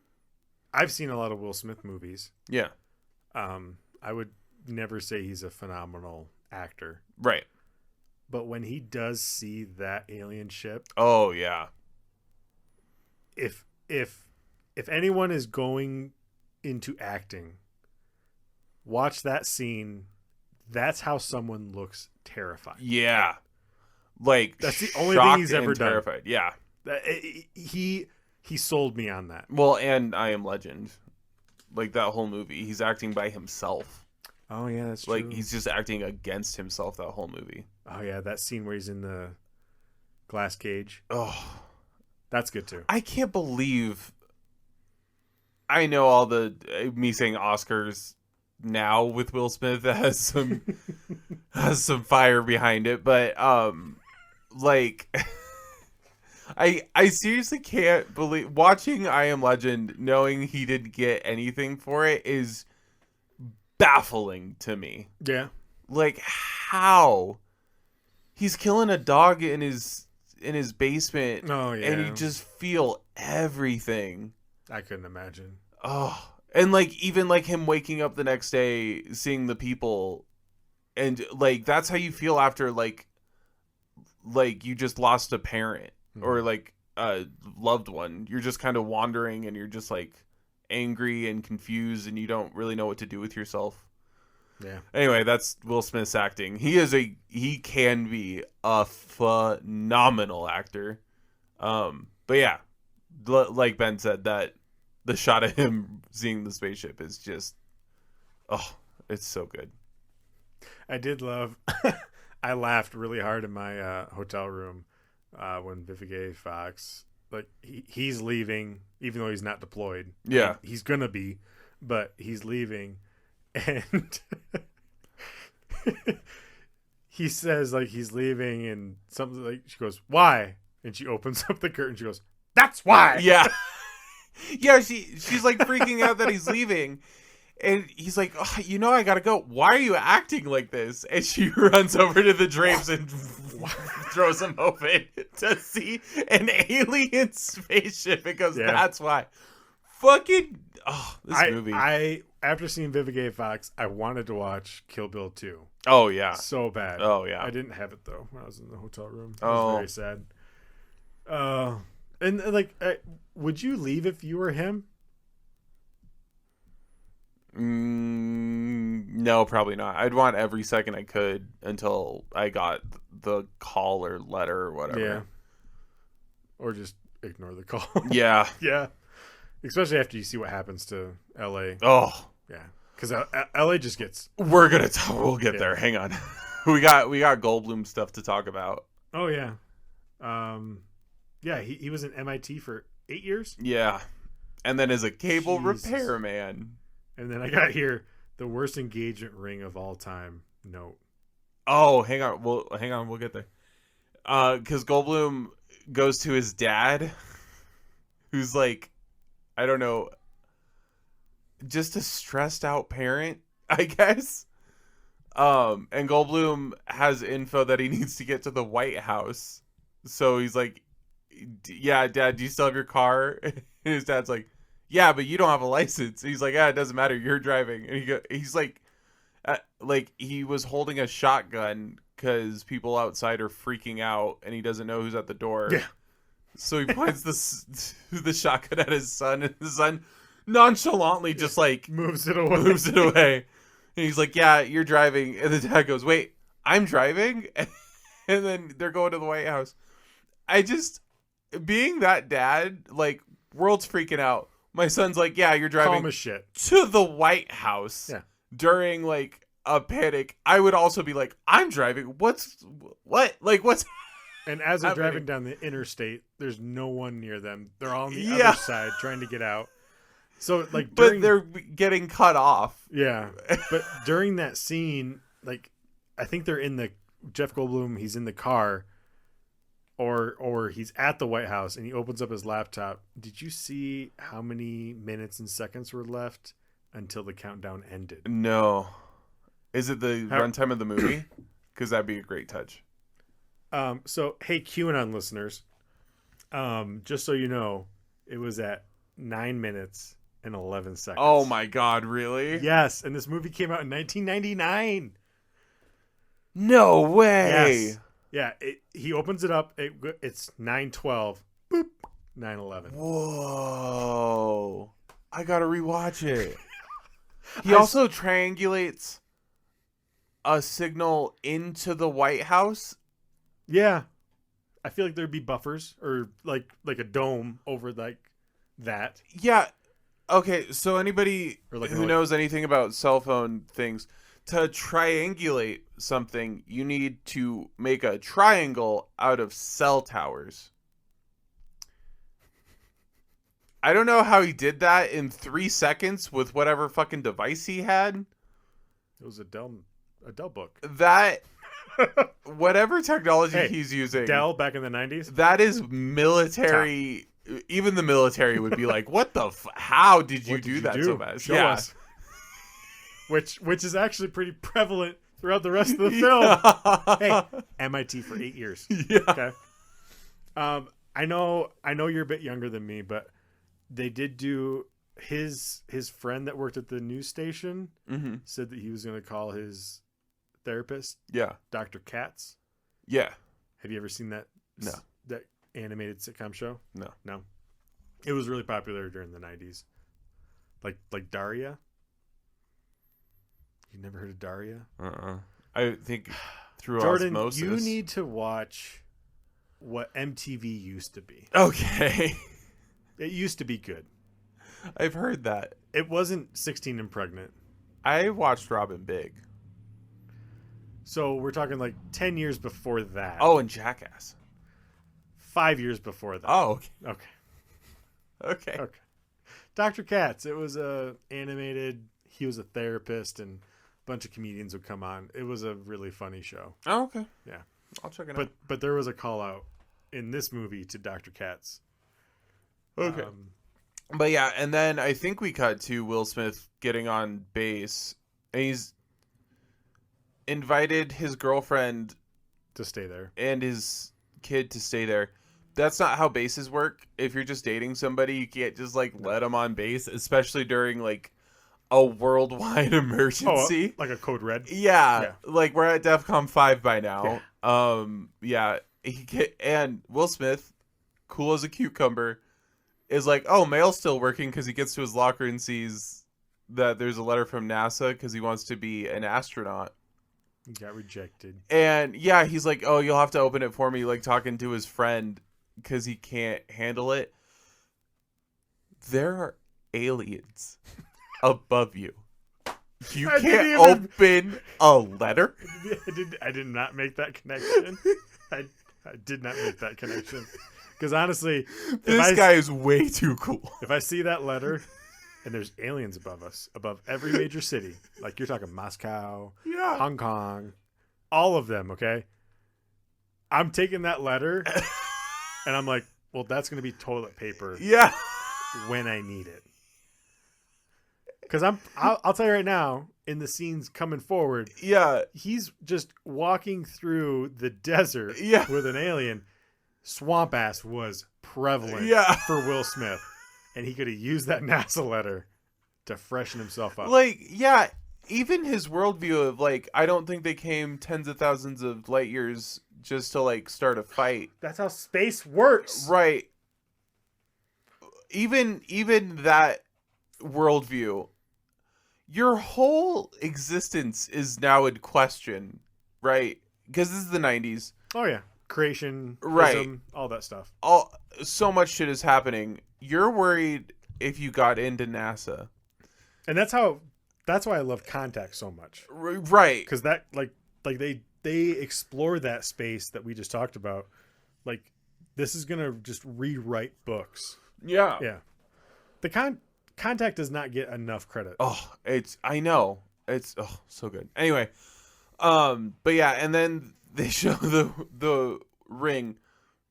I've seen a lot of Will Smith movies. Yeah. I would never say he's a phenomenal actor. Right. But when he does see that alien ship. Oh, yeah. If anyone is going into acting, watch that scene. That's how someone looks terrified. Yeah. Like, that's the only thing he's ever done. Terrified. Yeah. He sold me on that. Well, and I Am Legend. Like, that whole movie. He's acting by himself. Oh, yeah, that's like, true. He's just acting against himself that whole movie. Oh, yeah, that scene where he's in the glass cage. Oh. That's good, too. I can't believe... I know all the... Me saying Oscars now with Will Smith has some fire behind it, but, like... I seriously can't believe... Watching I Am Legend, knowing he didn't get anything for it is baffling to me. Yeah. Like, how? He's killing a dog in his basement. Oh, yeah. And you just feel everything. I couldn't imagine. Oh. And, like, even, like, him waking up the next day, seeing the people, and, like, that's how you feel after, like you just lost a parent. Or, like, a loved one. You're just kind of wandering, and you're just, like, angry and confused, and you don't really know what to do with yourself. Yeah. Anyway, that's Will Smith's acting. He can be a phenomenal actor. But yeah, like Ben said, that the shot of him seeing the spaceship is just, it's so good. I did love. I laughed really hard in my hotel room. When Vivica Fox, like, he's leaving, even though he's not deployed. Yeah. He's going to be, but he's leaving. And he says, like, he's leaving, and something like, she goes, "Why?" And she opens up the curtain. She goes, "That's why." Yeah. Yeah, she's like freaking out that he's leaving. And he's like, I gotta go. Why are you acting like this? And she runs over to the drapes and throws them open to see an alien spaceship. It goes, that's why. Fucking, this movie. After seeing Vivica Fox, I wanted to watch Kill Bill 2. Oh, yeah. So bad. Oh, yeah. I didn't have it, though, when I was in the hotel room. It was very sad. And like, would you leave if you were him? No, probably not. I'd want every second I could until I got the call or letter or whatever. Yeah. Or just ignore the call. Yeah. Yeah. Especially after you see what happens to LA. Oh. Yeah. Because LA just gets... We'll get there. Hang on. we got Goldblum stuff to talk about. Oh, yeah. Yeah, he was in MIT for 8 years. Yeah. And then as a cable Jesus. repairman. And then I got here the worst engagement ring of all time. Note. Oh, hang on. We'll get there. Because Goldblum goes to his dad, who's like, I don't know, just a stressed out parent, I guess. And Goldblum has info that he needs to get to the White House. So he's like, yeah, Dad, do you still have your car? And his dad's like, yeah, but you don't have a license. He's like, yeah, it doesn't matter. You're driving. And he's like he was holding a shotgun because people outside are freaking out and he doesn't know who's at the door. Yeah. So he points the shotgun at his son, and his son nonchalantly just like Moves it away. And he's like, yeah, you're driving. And the dad goes, wait, I'm driving? And then they're going to the White House. Being that dad, like, world's freaking out. My son's like, yeah, you're driving Calm as shit. to the White House during, like, a panic. I would also be like, I'm driving. What's And as they're driving down the interstate, there's no one near them. They're all on the other side trying to get out. So, like, but they're getting cut off. Yeah. But during that scene, like, I think they're in the Jeff Goldblum, he's in the car or he's at the White House and he opens up his laptop. Did you see how many minutes and seconds were left until the countdown ended? No. Is it the runtime of the movie? Because that'd be a great touch. So, hey, QAnon listeners, just so you know, it was at 9 minutes and 11 seconds. Oh my God, really? Yes, and this movie came out in 1999. No way. Yes. Yeah, he opens it up. It's 9:12. Boop. 9:11. Whoa. I gotta rewatch it. He also triangulates a signal into the White House. Yeah. I feel like there'd be buffers or like a dome over like that. Yeah. Okay, so anybody who knows anything about cell phone things, to triangulate something, you need to make a triangle out of cell towers. I don't know how he did that in 3 seconds with whatever fucking device he had. It was a Dell book. That, whatever technology he's using. Dell back in the 90s? That is military. Even the military would be like, what the how did you do that so fast? Show us. Which is actually pretty prevalent throughout the rest of the film. Hey, MIT for 8 years. Yeah. Okay. I know you're a bit younger than me, but they did do his friend that worked at the news station said that he was going to call his therapist. Yeah. Dr. Katz. Yeah. Have you ever seen that? No. That animated sitcom show? No. It was really popular during the 90s. Like Daria. You never heard of Daria? I think through Jordan, osmosis. you need to watch what MTV used to be. Okay. It used to be good. I've heard that. It wasn't 16 and Pregnant. I watched Robin Big. So we're talking like 10 years before that. Oh, and Jackass. 5 years before that. Oh, okay. Dr. Katz. It was animated. He was a therapist and a bunch of comedians would come on. It was a really funny show. Oh, okay. Yeah. I'll check it out. But there was a call out in this movie to Dr. Katz. Okay. But yeah, and then I think we cut to Will Smith getting on base, and he's invited his girlfriend to stay there and his kid to stay there. That's not how bases work. If you're just dating somebody, you can't just like let them on base, especially during like a worldwide emergency. Like a code red? Yeah. Like we're at DEFCON 5 by now. Yeah. And Will Smith, cool as a cucumber, is like, oh, mail's still working because he gets to his locker and sees that there's a letter from NASA because he wants to be an astronaut. He got rejected. And yeah, he's like, oh, you'll have to open it for me, like talking to his friend because he can't handle it. There are aliens above you. You can't open a letter? I did not make that connection. I I did not make that connection. Because honestly, This guy is way too cool. if I see that letter and there's aliens above us, above every major city, like you're talking Moscow, Yeah. Hong Kong, all of them, okay? I'm taking that letter and I'm like, well, that's going to be toilet paper Yeah. when I need it. Because I'll tell you right now, in the scenes coming forward, Yeah. he's just walking through the desert Yeah. with an alien. Swamp ass was prevalent Yeah. for Will Smith, and he could have used that NASA letter to freshen himself up. Like, yeah, even his worldview of, like, I don't think they came tens of thousands of light years just to, like, start a fight. That's how space works. Right. Even that worldview, your whole existence is now in question, right? Because this is the 90s. Oh yeah, creation, Right. ism, all that stuff. So much shit is happening. You're worried if you got into NASA. And that's why I love Contact so much. Right. Because that like they explore that space that we just talked about. Like this is gonna just rewrite books. Yeah. Yeah. The Contact does not get enough credit. I know. It's so good. Anyway, but yeah, and then they show the ring.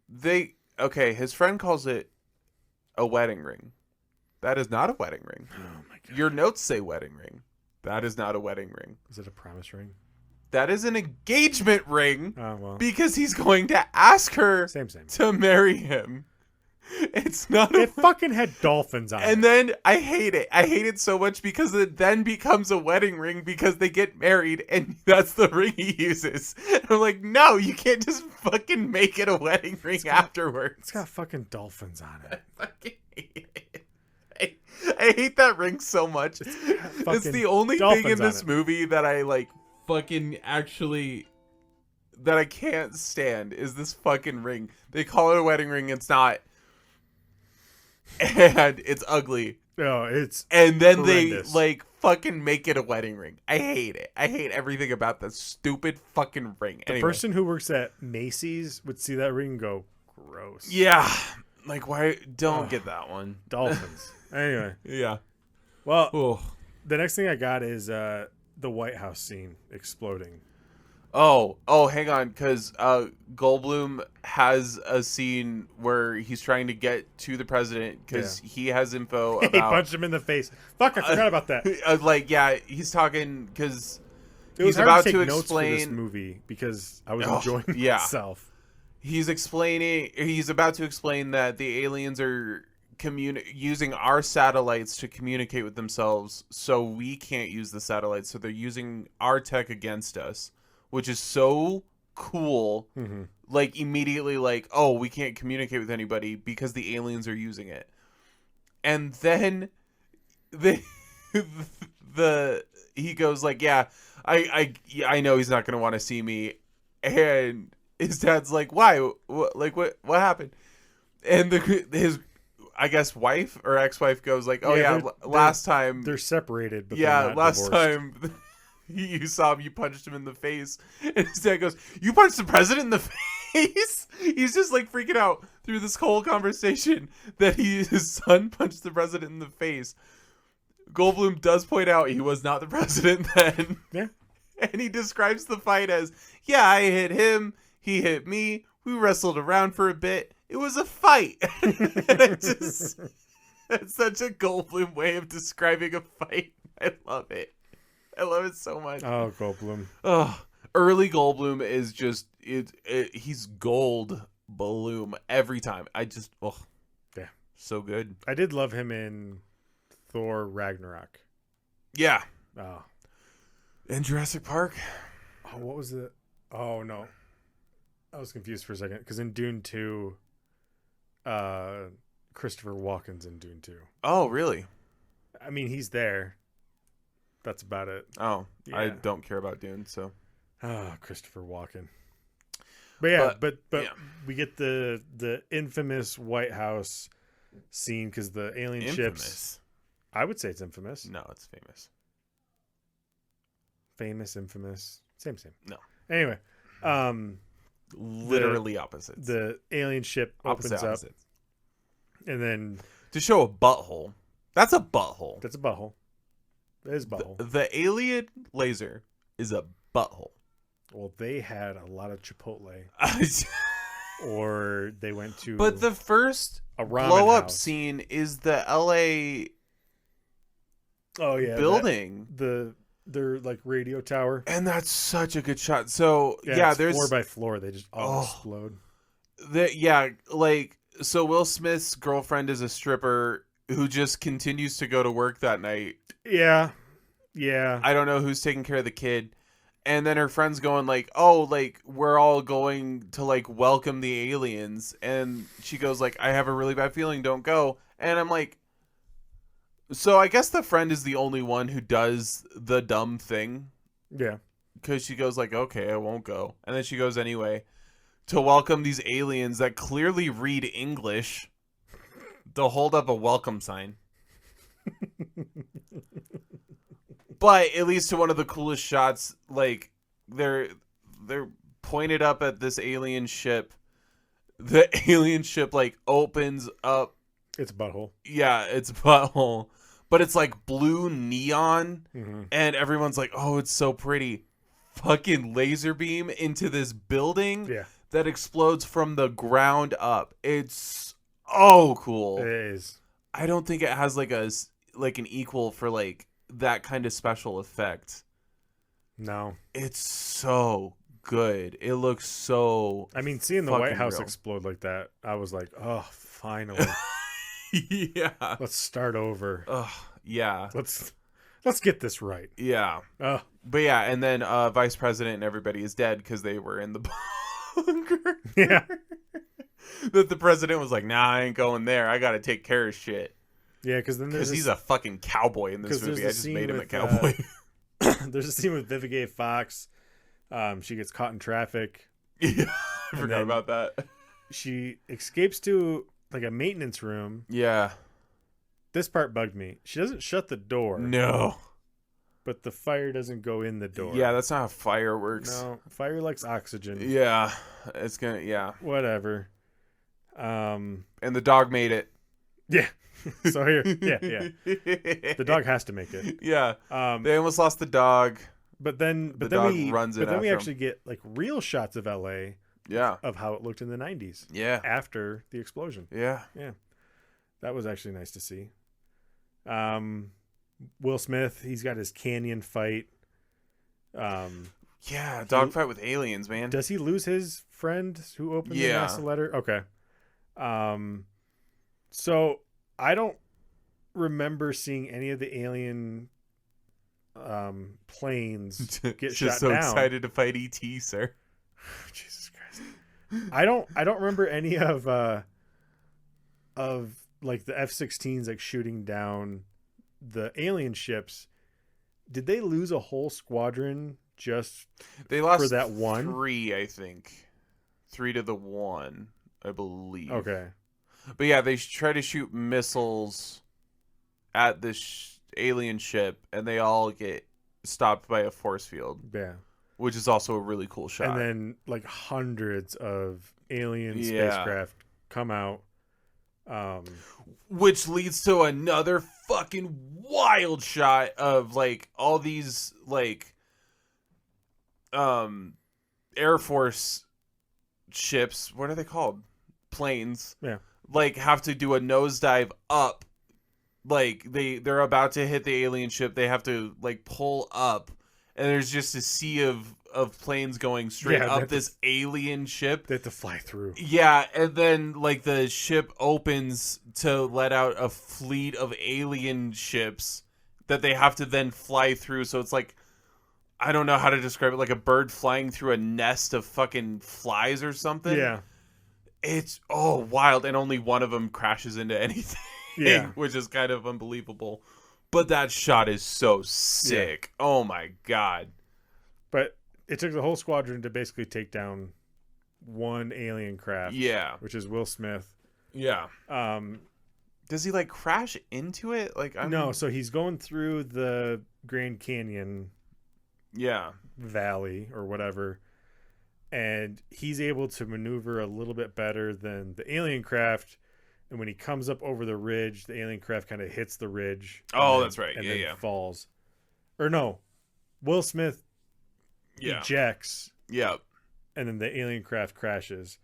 His friend calls it a wedding ring. That is not a wedding ring. Oh my god. Your notes say wedding ring. That is not a wedding ring. Is it a promise ring? That is an engagement ring Oh well. because he's going to ask her Same. to marry him. It's not It fucking had dolphins on And it. then I hate it. I hate it so much because it then becomes a wedding ring because they get married and that's the ring he uses. And I'm like, no, you can't just fucking make it a wedding ring afterwards. It's got fucking dolphins on it. I fucking hate it. I hate that ring so much. It's the only thing in this movie that I like fucking actually that I can't stand is this fucking ring. They call it a wedding ring. It's not. And it's ugly. No, it's and then horrendous. They like fucking make it a wedding ring. I hate it. I hate everything about that stupid fucking ring. The person who works at Macy's would see that ring and go, gross. Yeah. Like, why don't get that one? Dolphins. Anyway. Yeah. Well, the next thing I got is the White House scene exploding. Oh, hang on, because Goldblum has a scene where he's trying to get to the president because he has info about... He punched him in the face. Fuck, I forgot about that. He's talking because he's about to to take notes for this explain... movie because I was enjoying myself. He's about to explain that the aliens are using our satellites to communicate with themselves, so we can't use the satellites, so they're using our tech against us. Which is so cool. Mm-hmm. Like, immediately, like, oh, we can't communicate with anybody because the aliens are using it. And then he goes like, yeah, I know he's not going to want to see me. And his dad's like, why? What happened? And his, I guess, wife or ex-wife goes like, oh, yeah, last time. They're separated, but yeah, they're not last divorced. time... You saw him, you punched him in the face. And his dad goes, you punched the president in the face? He's just like freaking out through this whole conversation that his son punched the president in the face. Goldblum does point out he was not the president then. Yeah. And he describes the fight as, yeah, I hit him, he hit me, we wrestled around for a bit. It was a fight. And that's such a Goldblum way of describing a fight. I love it. I love it so much. Oh, Goldblum. Oh, early Goldblum is just he's gold bloom every time. Yeah, so good. I did love him in Thor Ragnarok. Yeah. Oh. In Jurassic Park. Oh, what was it? Oh no, I was confused for a second because in Dune 2, Christopher Walken's in Dune 2. Oh, really? I mean, he's there. That's about it. Oh, yeah. I don't care about Dune, so. Christopher Walken. But yeah, but yeah. We get the infamous White House scene because the alien ships. I would say it's infamous. No, it's famous. Famous, infamous, same. No. Anyway, Literally opposites. The alien ship opens up, Opposites. and then To show a butthole. That's a butthole. that's a butthole. That is a butthole. The alien laser is a butthole. Well, they had a lot of Chipotle, or they went to. But the first a ramen blow up house. scene is the LA building. Their like radio tower. And that's such a good shot. So It's there's floor by floor. They just all explode. So Will Smith's girlfriend is a stripper who just continues to go to work that night. Yeah. I don't know who's taking care of the kid. And then her friend's going like, oh, like we're all going to like welcome the aliens. And she goes like, I have a really bad feeling. Don't go. And I'm like, so I guess the friend is the only one who does the dumb thing. Yeah. Because she goes like, okay, I won't go. And then she goes anyway to welcome these aliens that clearly read English to hold up a welcome sign. But it leads to one of the coolest shots. Like they're pointed up at this alien ship. The alien ship like opens up. It's a butthole. Yeah, it's a butthole. But it's like blue neon. Mm-hmm. And everyone's like, oh, it's so pretty. Fucking laser beam into this building that explodes from the ground up. It's cool. It is. I don't think it has like an equal for like that kind of special effect. No. It's so good. It looks so I mean, seeing the White House real. explode like that, I was like, oh, finally. Yeah. Let's start over. Yeah. Let's get this right. Yeah. But yeah, and then Vice President and everybody is dead because they were in the bunker. Yeah. That the president was like, nah, I ain't going there. I got to take care of shit. Yeah, because then Because he's a fucking cowboy in this movie. I just made him a cowboy. There's a scene with Vivica Fox. She gets caught in traffic. Yeah, I forgot about that. She escapes to like a maintenance room. Yeah. This part bugged me. She doesn't shut the door. No. But the fire doesn't go in the door. Yeah, that's not how fire works. No, fire likes oxygen. Yeah, it's gonna. Yeah. Whatever. And the dog made it. Yeah. So here, yeah. The dog has to make it. Yeah. They almost lost the dog. But then we actually get like real shots of LA. Yeah. Of how it looked in the 90s. Yeah. After the explosion. Yeah. Yeah. That was actually nice to see. Will Smith, he's got his canyon fight. Yeah, dogfight with aliens, man. Does he lose his friend who opened the NASA letter? Okay. So I don't remember seeing any of the alien planes get shot Just so down. excited to fight ET, sir. Jesus Christ. I don't remember any of like the F-16s like shooting down the alien ships. Did they lose a whole squadron just they lost for that one? 3, I think. 3 to the 1, I believe. Okay. But yeah, they try to shoot missiles at this alien ship, and they all get stopped by a force field. Yeah. Which is also a really cool shot. And then like hundreds of alien spacecraft come out. Which leads to another fucking wild shot of like all these like Air Force ships. What are they called? Planes. Yeah. Like have to do a nosedive up. Like they're about to hit the alien ship. They have to like pull up, and there's just a sea of planes going straight up this alien ship. They have to fly through. Yeah, and then like the ship opens to let out a fleet of alien ships that they have to then fly through. So it's like, I don't know how to describe it, like a bird flying through a nest of fucking flies or something. Yeah. It's wild, and only one of them crashes into anything. Yeah. Which is kind of unbelievable. But that shot is so sick. Yeah. Oh my god. But it took the whole squadron to basically take down one alien craft. Yeah. Which is Will Smith. Yeah. Does he like crash into it? Like No, so he's going through the Grand Canyon Valley or whatever. and he's able to maneuver a little bit better than the alien craft. And when he comes up over the ridge, the alien craft kind of hits the ridge. Oh, that's right. And Yeah, then yeah. falls. Or no, Will Smith Yeah. ejects. Yeah. And then the alien craft crashes.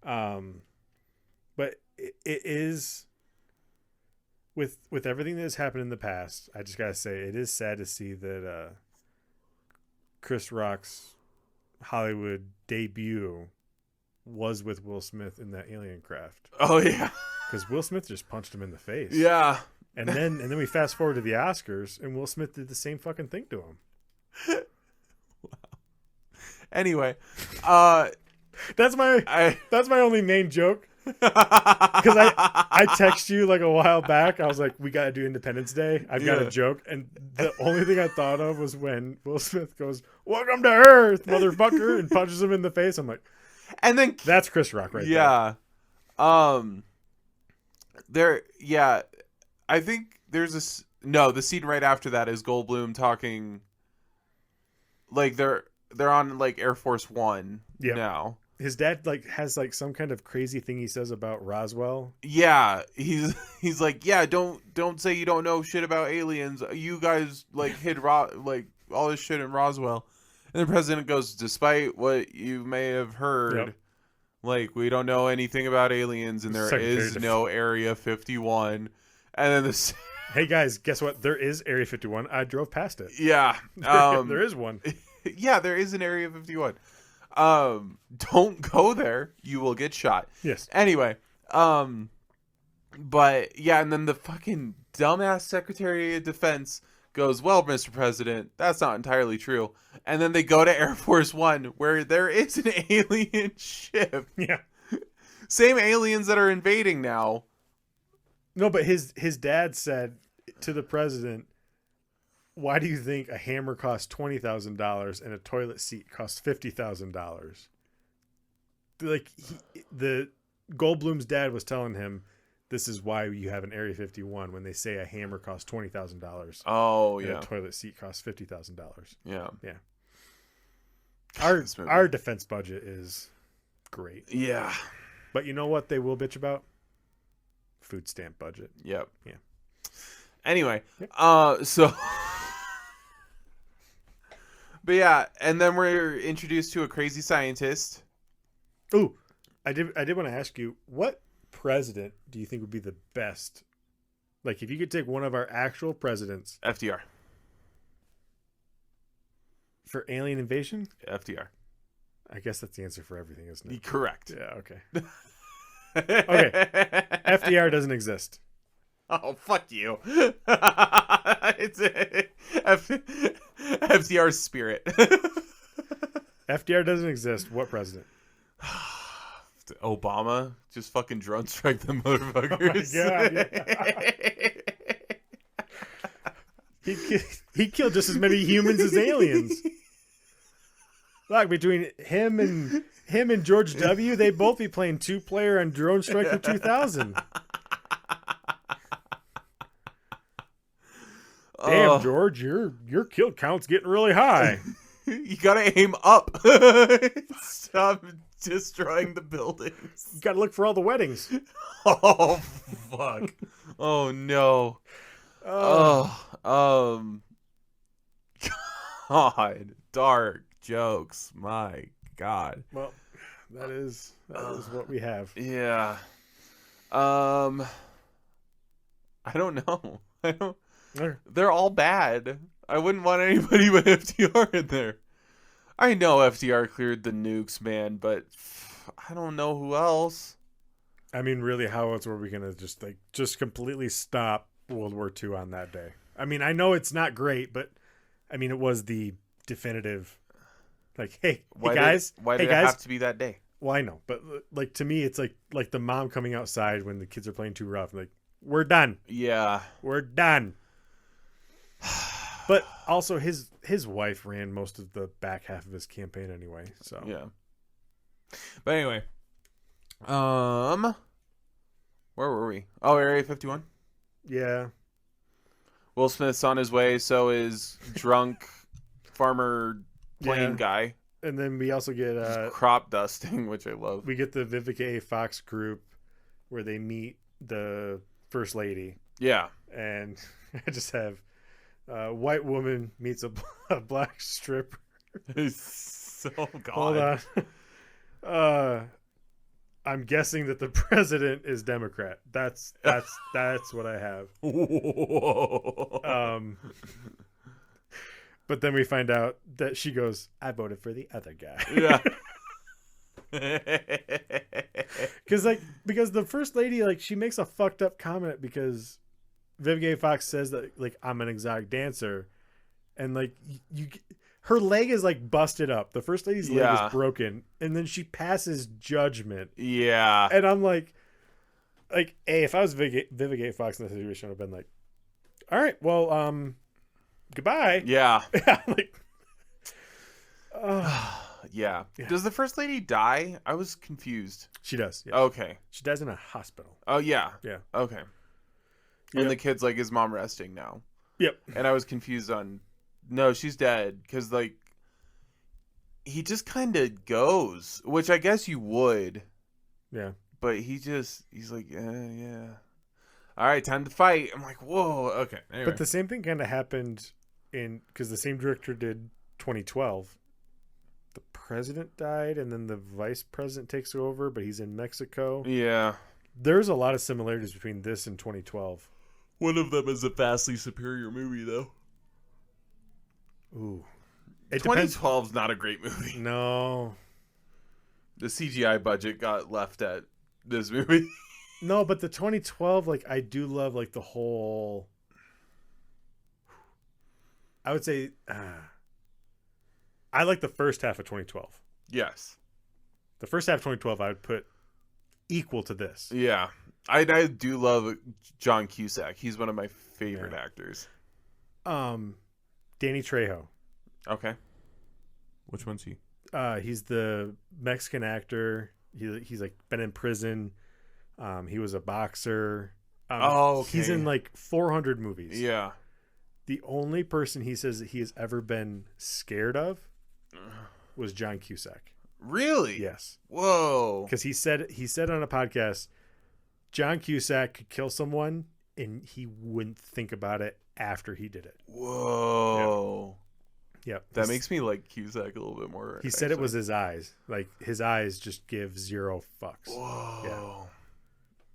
But it is with everything that has happened in the past. I just gotta say, it is sad to see that Chris Rock's Hollywood debut was with Will Smith in that alien craft. Oh yeah. Because Will Smith just punched him in the face. Yeah. And then we fast forward to the Oscars, and Will Smith did the same fucking thing to him. Wow. Anyway, that's my only main joke. Because I text you like a while back. I was like, we got to do Independence Day. I've got a joke. And the only thing I thought of was when Will Smith goes, "Welcome to Earth, motherfucker," and punches him in the face. I'm like, and then that's Chris Rock right there. Yeah. I think there's the scene right after that is Goldblum talking, like they're on like Air Force One now. His dad like has like some kind of crazy thing he says about Roswell. Yeah, he's like, yeah, don't say you don't know shit about aliens. You guys like hid like all this shit in Roswell. And the president goes, despite what you may have heard, like we don't know anything about aliens, and there is no Area 51. And then hey guys, guess what? There is Area 51. I drove past it. Yeah, there is one. Yeah, there is an Area 51. Don't go there. You will get shot. Yes. Anyway, but yeah, and then the fucking dumbass Secretary of Defense goes, well, Mr. President, that's not entirely true. And then they go to Air Force One where there is an alien ship. Yeah. Same aliens that are invading now. No, but his dad said to the president, why do you think a hammer costs $20,000 and a toilet seat costs $50,000? Like the Goldblum's dad was telling him, this is why you have an Area 51 when they say a hammer costs $20,000. Oh and yeah, a toilet seat costs $50,000. Yeah, yeah. Our defense budget is great. Yeah, but you know what they will bitch about? Food stamp budget. Yep. Yeah. Anyway, so. But yeah, and then we're introduced to a crazy scientist. Ooh, I did want to ask you, what president do you think would be the best? Like, if you could take one of our actual presidents. FDR. For alien invasion? FDR. I guess that's the answer for everything, isn't it? Correct. Yeah, okay. Okay. FDR doesn't exist. Oh, fuck you. It's FDR's spirit. FDR doesn't exist. What president? Obama. Just fucking drone strike them motherfuckers. Oh my God. He killed just as many humans as aliens. Look, between him and George W., they'd both be playing 2-player on Drone Striker 2000. Damn, George, your kill count's getting really high. You gotta aim up. Stop destroying the buildings. You gotta look for all the weddings. Oh, fuck. Oh, no. God. Dark jokes. My God. Well, that is what we have. Yeah. I don't know. They're all bad. I wouldn't want anybody but FDR in there. I know FDR cleared the nukes, man, but I don't know who else. I mean, really, how else were we gonna just completely stop World War II on that day? I mean, I know it's not great, but I mean, it was the definitive. Like, hey guys, why did it have to be that day? Well, I know, but like to me, it's like the mom coming outside when the kids are playing too rough. Like, we're done. Yeah, we're done. But also, his wife ran most of the back half of his campaign anyway. So yeah. But anyway, where were we? Oh, Area 51. Yeah. Will Smith's on his way. So is drunk farmer plane guy. And then we also get Just crop dusting, which I love. we get the Vivica A. Fox group where they meet the first lady. Yeah. And I just have white woman meets a black stripper. So God. Hold on. I'm guessing that the president is Democrat. That's what I have. Whoa. But then we find out that she goes, I voted for the other guy. Yeah. Because the first lady, like, she makes a fucked up comment because Vivica A. Fox says that, like, I'm an exotic dancer, and like her leg is like busted up. The first lady's leg is broken, and then she passes judgment. Yeah. And I'm like, hey, if I was Vivica A. Fox in that situation, I'd have been like, all right, well, goodbye. Yeah. Like, yeah. Does the first lady die? I was confused. She does. Yes. Okay. She dies in a hospital. Oh, yeah. Yeah. Okay. And the kid's like, is mom resting now? Yep. And I was confused on, no, she's dead. Because, like, he just kind of goes, which I guess you would. Yeah. But he's like, yeah. All right, time to fight. I'm like, whoa. Okay. Anyway. But the same thing kind of happened because the same director did 2012. The president died, and then the vice president takes over, but he's in Mexico. Yeah. There's a lot of similarities between this and 2012. One of them is a vastly superior movie, though. Ooh. 2012 is not a great movie. No. The CGI budget got left at this movie. No, but the 2012, like, I do love, like, the whole... I would say... I like the first half of 2012. Yes. The first half of 2012 I would put equal to this. Yeah. I do love John Cusack. He's one of my favorite actors. Danny Trejo. Okay. Which one's he? He's the Mexican actor. He's like been in prison. He was a boxer. Okay. He's in like 400 movies. Yeah. The only person he says that he has ever been scared of was John Cusack. Really? Yes. Whoa. Because he said on a podcast, John Cusack could kill someone and he wouldn't think about it after he did it. Whoa. Yep. That makes me like Cusack a little bit more. He said it was his eyes. Like, his eyes just give zero fucks. Whoa. Yeah.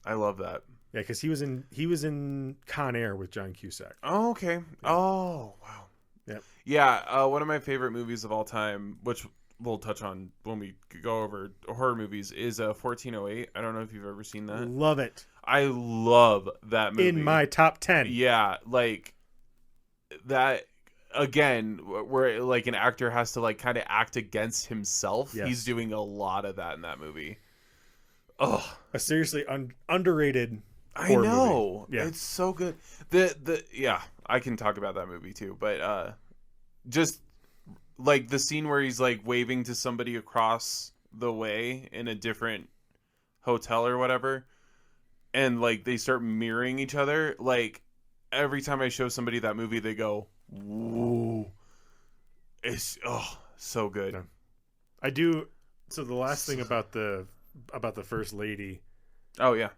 I love that. Yeah, because he was in Con Air with John Cusack. Oh, okay. Yeah. Oh, wow. Yep. Yeah, one of my favorite movies of all time, which we'll touch on when we go over horror movies, is 1408. I don't know if you've ever seen that. Love it. I love that movie. In my top 10. Yeah, like that again, where like an actor has to like kind of act against himself. Yes. He's doing a lot of that in that movie. Oh, a seriously underrated I know. Movie. Yeah. It's so good. Yeah, I can talk about that movie too, but just like the scene where he's like waving to somebody across the way in a different hotel or whatever, and like they start mirroring each other. Like every time I show somebody that movie, they go, "Whoa!" It's so good. Yeah. I do. So the last thing about the first lady. Oh yeah.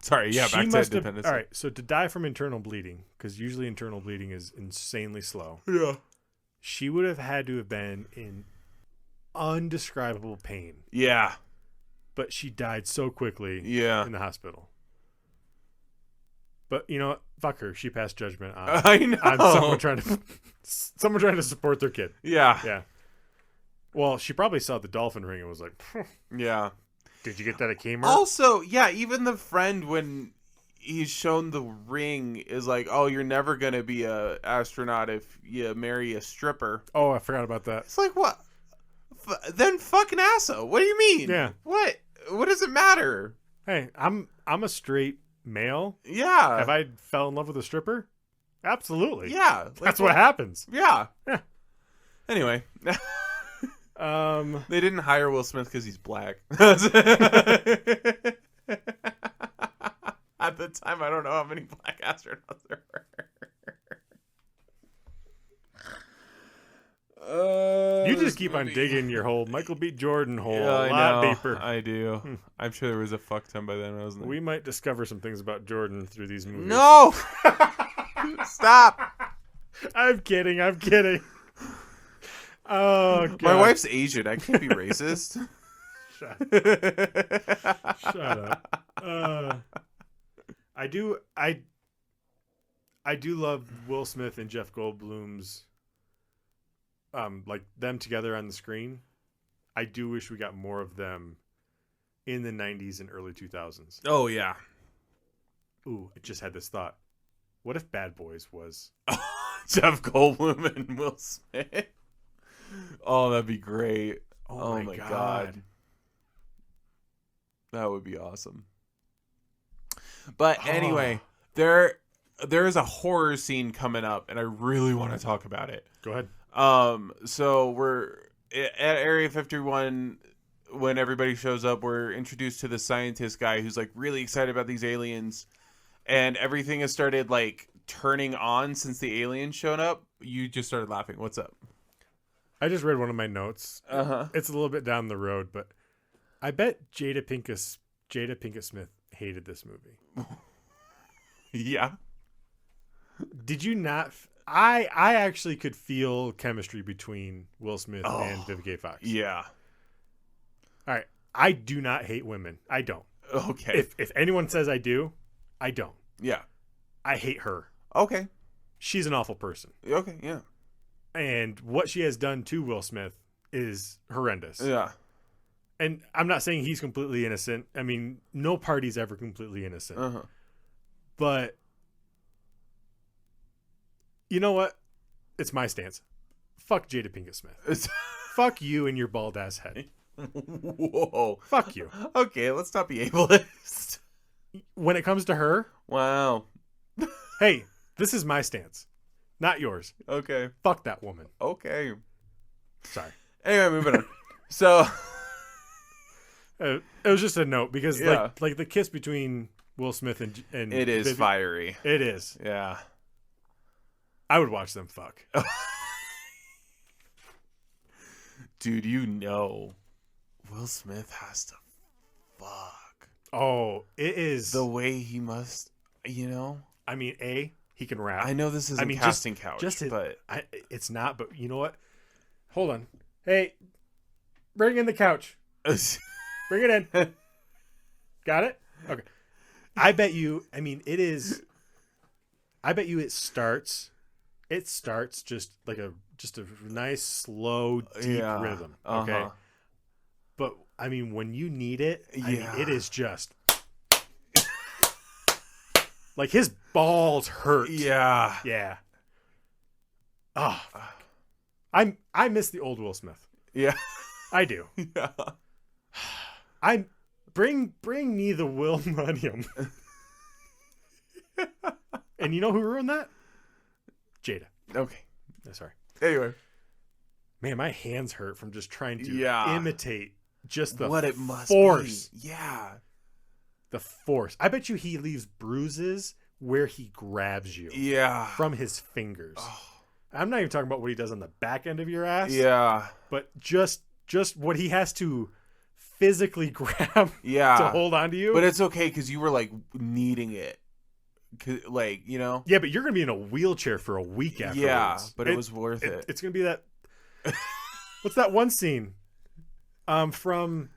Sorry. Yeah. Back to Independence. All right. So to die from internal bleeding, because usually internal bleeding is insanely slow. Yeah. She would have had to have been in undescribable pain. Yeah. But she died so quickly. Yeah. In the hospital. But you know what? Fuck her. She passed judgment on. I know. On someone trying to support their kid. Yeah. Yeah. Well, she probably saw the dolphin ring and was like, yeah. Did you get that at Kmart? Also, yeah, even the friend, when he's shown the ring, is like, oh, you're never going to be a astronaut if you marry a stripper. Oh, I forgot about that. It's like, what? Then fuck NASA. What do you mean? Yeah. What does it matter? Hey, I'm a straight male. Yeah. Have I fell in love with a stripper? Absolutely. Yeah. Like, that's what happens. Yeah. Yeah. Anyway. They didn't hire Will Smith because he's black. At the time, I don't know how many black astronauts there were. You just keep on movie. digging your whole Michael B. Jordan hole Yeah, a lot deeper. I do. I'm sure there was a fuck ton by then, wasn't there? We might discover some things about Jordan through these movies. No! Stop! I'm kidding. Oh, God. My wife's Asian. I can't be racist. Shut up. I do love Will Smith and Jeff Goldblum's like them together on the screen. I do wish we got more of them in the 90s and early 2000s. Oh, yeah. Ooh, I just had this thought. What if Bad Boys was Jeff Goldblum and Will Smith? Oh, that'd be great. Oh my God. That would be awesome. But anyway, there is a horror scene coming up, and I really want to talk about it. Go ahead. So we're at Area 51. When everybody shows up, we're introduced to the scientist guy who's like really excited about these aliens, and everything has started like turning on since the aliens showed up. You just started laughing. What's up? I just read one of my notes. Uh-huh. It's a little bit down the road, but I bet Jada Pinkett Smith hated this movie. Yeah. Did you not? I actually could feel chemistry between Will Smith and Vivica Fox. Yeah. All right. I do not hate women. I don't. Okay. If anyone says I do, I don't. Yeah. I hate her. Okay. She's an awful person. Okay. Yeah. And what she has done to Will Smith is horrendous. Yeah. And I'm not saying he's completely innocent. I mean, no party's ever completely innocent. Uh-huh. But you know what? It's my stance. Fuck Jada Pinkett Smith. Fuck you and your bald ass head. Whoa. Fuck you. Okay, let's not be ableist. When it comes to her, Wow. hey, this is my stance, not yours. Okay. Fuck that woman. Okay. Sorry. Anyway, moving on. So It was just a note because Yeah. like the kiss between Will Smith and it is Vivi- fiery. It is. Yeah. I would watch them fuck. Dude, you know Will Smith has to fuck. Oh, it is. The way he must, you know? I mean, he can rap. I know this isn't casting couch, but it's not. But you know what? Hold on. Hey, bring in the couch. Bring it in. Got it? Okay. I bet you. I mean, it is. I bet you it starts. It starts just like a nice slow deep rhythm. Okay. Uh-huh. But I mean, when you need it, I mean, it is just like his balls hurt. Yeah. Yeah. Oh, fuck. I miss the old Will Smith. Yeah. I do. Yeah. I bring me the Will Millennium. And you know who ruined that? Jada. Okay. Sorry. Anyway. Man, my hands hurt from just trying to imitate just the what it must force. be. Yeah. The force. I bet you he leaves bruises where he grabs you. Yeah. From his fingers. Oh. I'm not even talking about what he does on the back end of your ass. Yeah. But just what he has to physically grab to hold on to you. But it's okay because you were like needing it. Like, you know? Yeah, but you're going to be in a wheelchair for a week afterwards. Yeah, but it was worth it. It's going to be that. What's that one scene? From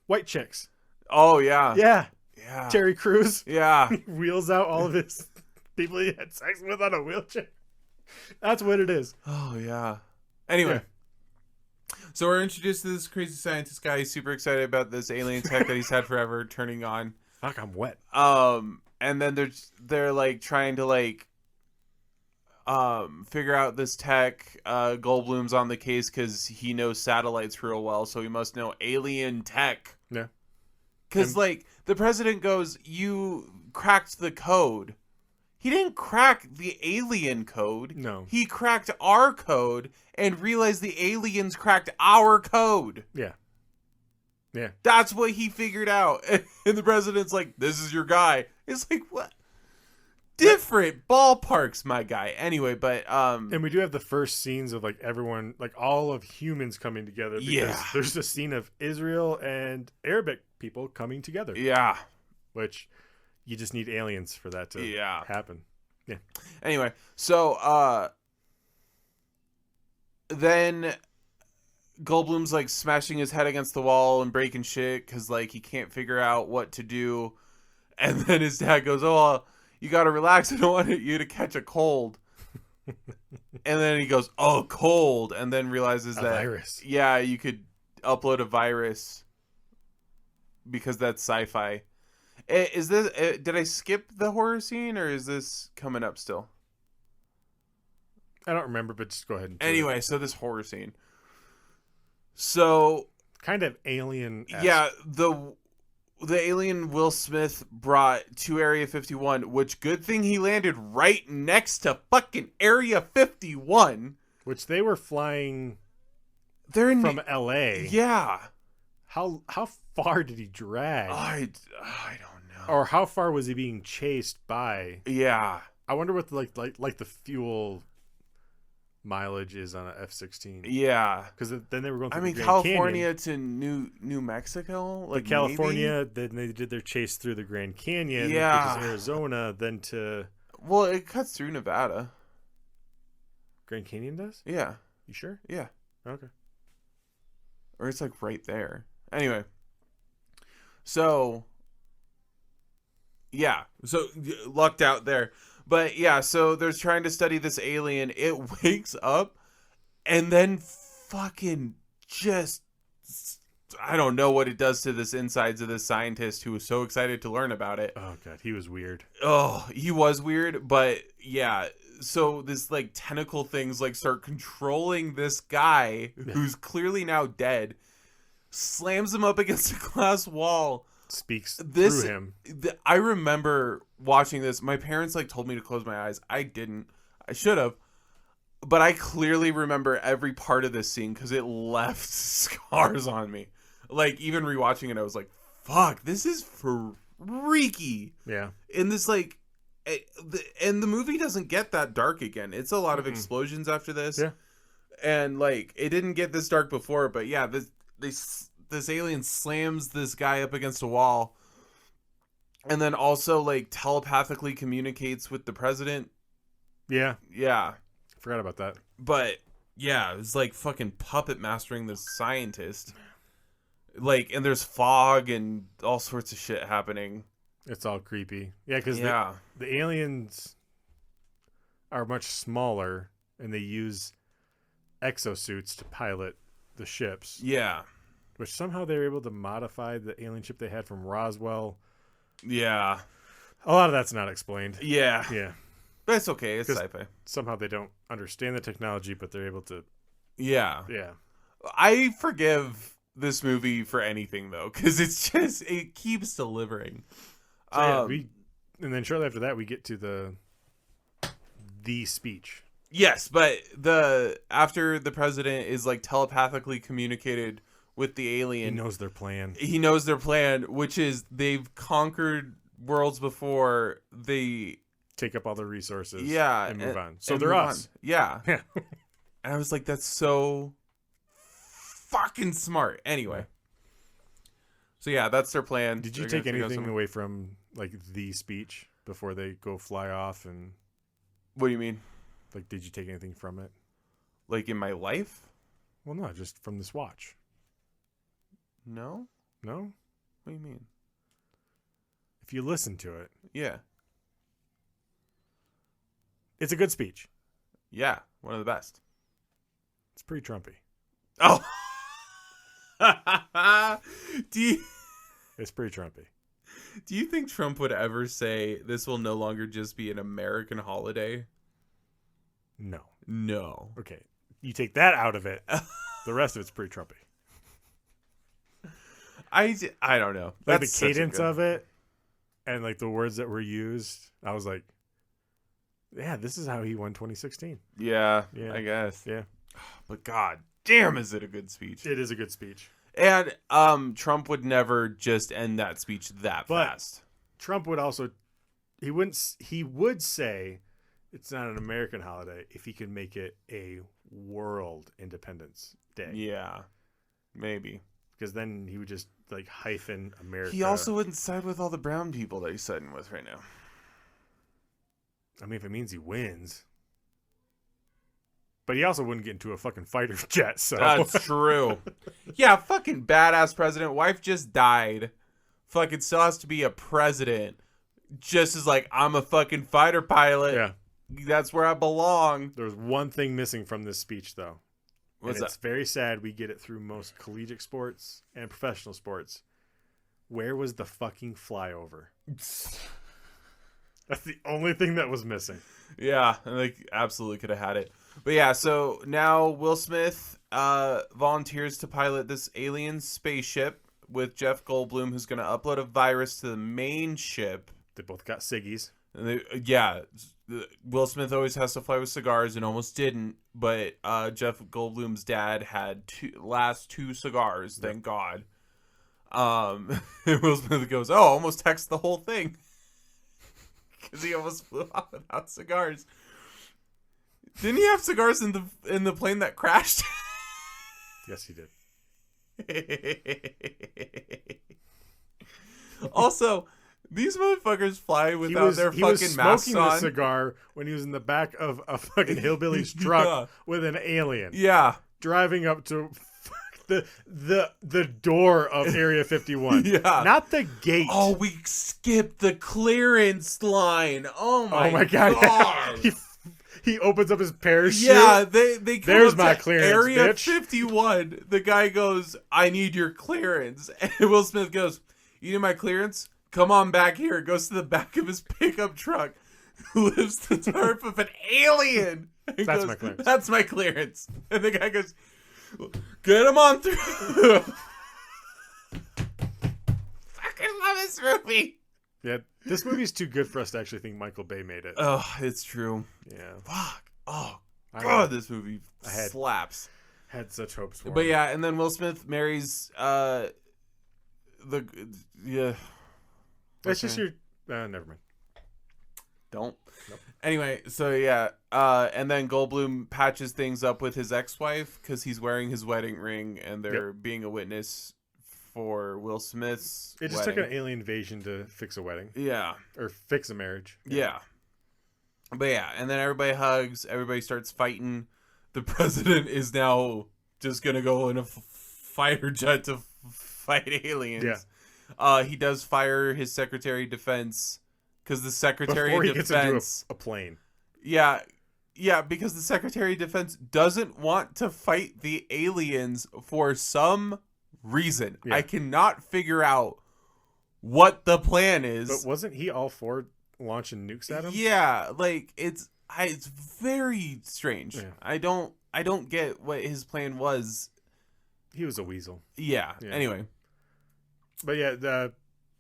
White Chicks. Oh, yeah. Yeah. Yeah. Terry Crews. Yeah. He wheels out all of his people he had sex with on a wheelchair. That's what it is. Oh, yeah. Anyway. So we're introduced to this crazy scientist guy. He's super excited about this alien tech that he's had forever turning on. Fuck, I'm wet. And then they're like trying to like figure out this tech. Goldblum's on the case because he knows satellites real well, so he must know alien tech. Yeah. Because like the president goes, "You cracked the code." He didn't crack the alien code. No. He cracked our code and realized the aliens cracked our code. Yeah. Yeah. That's what he figured out. And the president's like, "This is your guy." It's like, what? different ballparks, my guy. Anyway, but And we do have the first scenes of like everyone, like all of humans coming together. Because Yeah. there's a scene of Israel and Arabic people coming together. yeah, Which you just need aliens for that to yeah. happen. Yeah. Anyway, so then Goldblum's like smashing his head against the wall and breaking shit because like he can't figure out what to do, and then his dad goes, "Oh, you gotta relax. I don't want you to catch a cold." And then he goes, "Oh, cold," and then realizes A that virus. yeah, you could upload a virus because that's sci-fi. Is this? Did I skip the horror scene or is this coming up still? I don't remember, but just go ahead and do it. Anyway, so this horror scene. So Kind of alien. yeah, the alien Will Smith brought to Area 51, which good thing he landed right next to fucking Area 51. Which they were flying They're in from LA. Yeah. How far did he drag? I don't know. Or how far was he being chased by? Yeah. I wonder what the fuel mileage is on an F-16. Yeah. Because then they were going through I mean, the Grand California Canyon. to New Mexico, like California, then they did their chase through the Grand Canyon, Yeah. which is Arizona, then to maybe? Well, it cuts through Nevada. Grand Canyon does? Yeah. You sure? Yeah. Okay. Or it's like right there. Anyway. So yeah. So lucked out there. But yeah, so they're trying to study this alien. It wakes up and then fucking just I don't know what it does to this insides of this scientist who was so excited to learn about it. Oh god, he was weird. Oh, he was weird, but yeah. So this like tentacle things like start controlling this guy who's clearly now dead. Slams him up against a glass wall. Speaks This through him. I remember watching this. My parents like told me to close my eyes. I didn't. I should have. But I clearly remember every part of this scene because it left scars on me. Like even rewatching it, I was like, "Fuck, this is freaky." Yeah. And this like, and the movie doesn't get that dark again. It's a lot of explosions after this. Yeah. And like it didn't get this dark before, but yeah, this alien slams this guy up against a wall and then also like telepathically communicates with the president. Yeah. Yeah. Forgot about that. But yeah, it's like fucking puppet mastering this scientist. Like, and there's fog and all sorts of shit happening. It's all creepy. Yeah, because Yeah. the aliens are much smaller and they use exosuits to pilot the ships. Yeah. Which somehow they were able to modify the alien ship they had from Roswell. Yeah. A lot of that's not explained. Yeah. Yeah. But it's okay. It's 'Cause sci-fi. Somehow they don't understand the technology, but they're able to. Yeah. Yeah. I forgive this movie for anything though, because it's just it keeps delivering. So, yeah, and then shortly after that we get to the speech. Yes, but after the president is like telepathically communicated with the alien, He knows their plan. he knows their plan, which is they've conquered worlds before. They Take up all the resources. yeah And move on. So and they're move us. on. Yeah. Yeah. And I was like, that's so fucking smart. Anyway. So yeah, that's their plan. Did you They're gonna take figure out anything some- away from like the speech before they go fly off and What do you mean? like did you take anything from it? Like in my life? Well, no, just from this watch. No? No? What do you mean? If you listen to it, Yeah. it's a good speech. Yeah. One of the best. It's pretty Trumpy. Oh. do It's pretty Trumpy. you think Trump would ever say this will no longer just be an American holiday? No. No. Okay. You take that out of it. The rest of it's pretty Trumpy. I don't know. Like the cadence of it and like the words that were used, I was like, yeah, this is how he won 2016. Yeah, Yeah. I guess. Yeah. But god damn, is it a good speech? It is a good speech. And Trump would never just end that speech that But- fast. Trump would also he wouldn't. He would say it's not an American holiday if he could make it a world Independence Day. Yeah, maybe. Because then he would just like hyphen America. He also wouldn't side with all the brown people that he's siding with right now. I mean, if it means he wins. But he also wouldn't get into a fucking fighter jet, so. That's true. Yeah, fucking badass president. Wife just died. Fucking still has to be a president. Just as like, I'm a fucking fighter pilot. Yeah. That's where I belong. There's one thing missing from this speech, though. What's It's very sad we get it through most collegiate sports and professional sports. Where was the fucking flyover? That's the only thing that was missing. Yeah, they absolutely could have had it. But yeah, so now Will Smith volunteers to pilot this alien spaceship with Jeff Goldblum, who's going to upload a virus to the main ship. They both got ciggies. And Will Smith always has to fly with cigars and almost didn't. But Jeff Goldblum's dad had last two cigars, thank God. And Will Smith goes, oh, almost texted the whole thing. Because he almost flew off without cigars. Didn't he have cigars in the plane that crashed? Yes, he did. Also, these motherfuckers fly without their fucking masks on. He was smoking a cigar when he was in the back of a fucking hillbilly's truck with an alien. Yeah. Driving up to the door of Area 51. Yeah. Not the gate. Oh, we skipped the clearance line. Oh my God. He opens up his parachute. Yeah, they come There's up my to clearance, Area bitch. 51. The guy goes, I need your clearance. And Will Smith goes, you need my clearance? Come on back here. Goes to the back of his pickup truck. Lifts the tarp of an alien. And That's goes, my clearance. That's my clearance. And the guy goes, get him on through. Fucking love this movie. Yeah, this movie's too good for us to actually think Michael Bay made it. Oh, it's true. Yeah. Fuck. Oh, I God, know. this movie had- slaps. Had such hopes for But him. yeah, and then Will Smith marries yeah. That's just your... never mind. Don't. Nope. Anyway, so yeah, and then Goldblum patches things up with his ex-wife because he's wearing his wedding ring and they're being a witness for Will Smith's It just wedding. took an alien invasion to fix a wedding. Yeah. Or fix a marriage. Yeah. But yeah, and then everybody hugs, everybody starts fighting. The president is now just going to go in a fighter jet to fight aliens. Yeah. He does fire his Secretary of Defense because the Secretary Before he of gets Defense... into a plane. Yeah, because the Secretary of Defense doesn't want to fight the aliens for some reason. Yeah. I cannot figure out what the plan is. But wasn't he all for launching nukes at him? Yeah, like it's very strange. Yeah. I don't get what his plan was. He was a weasel. Yeah. Yeah. Anyway. But yeah,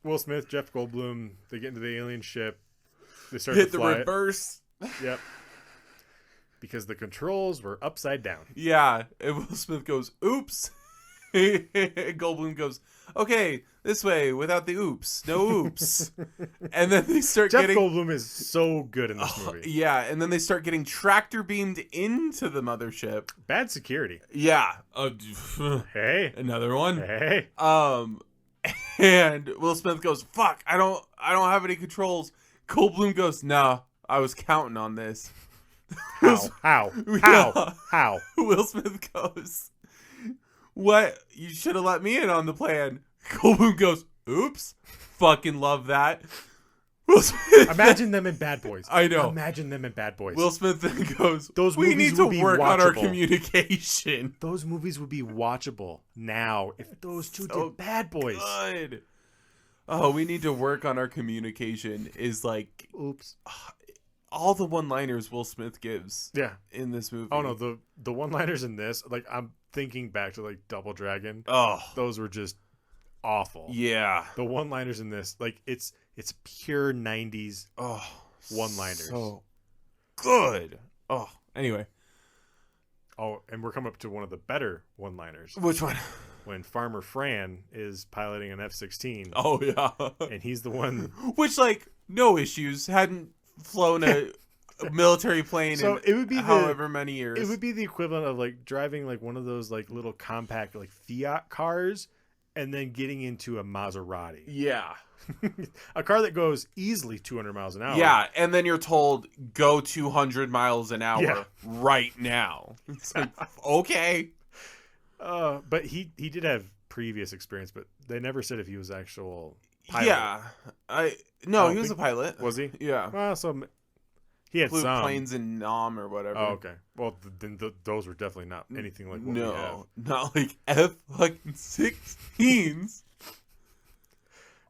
Will Smith, Jeff Goldblum, they get into the alien ship. They start Hit to the fly reverse. Yep. Because the controls were upside down. Yeah, and Will Smith goes, "Oops." Goldblum goes, "Okay, this way without the oops. No oops." And then they start Jeff getting Goldblum is so good in this movie. Yeah, and then they start getting tractor beamed into the mothership. Bad security. Yeah. Hey. Another one. Hey. And Will Smith goes, "Fuck, I don't have any controls." Goldblum goes, "Nah, I was counting on this." How? How? Will Smith goes, "What? You should have let me in on the plan." Goldblum goes, "Oops." Fucking love that. Will Smith Imagine them in Bad Boys. I know. Imagine them in Bad Boys. Will Smith then goes, Those "We movies need to would be work on our watchable." communication." Those movies would be watchable now if those two So did Bad Boys. Good. Oh, we need to work on our communication is like Oops. all the one-liners Will Smith gives Yeah. in this movie. Oh no, the one-liners in this, like I'm thinking back to like Double Dragon. Oh, Those were just awful. yeah. The one-liners in this, like it's pure 90s Oh, one-liners. so good. Oh, anyway. Oh, and we're coming up to one of the better one-liners Which one? when Farmer Fran is piloting an F-16 Oh, yeah. and he's the one. Which, like, no issues. Hadn't flown a military plane So in it would be however many years. It would be the equivalent of like driving like one of those like little compact like Fiat cars and then getting into a Maserati. Yeah. A car that goes easily 200 miles an hour. Yeah, and then you're told go 200 miles an hour right now. It's like, okay. But he did have previous experience, but they never said if he was actual pilot. Yeah. He was a pilot. Was he? Yeah. Well, so he had Flew some planes in Nam or whatever. Oh, okay. Well, then those were definitely not anything like what we have. Not like F-16s.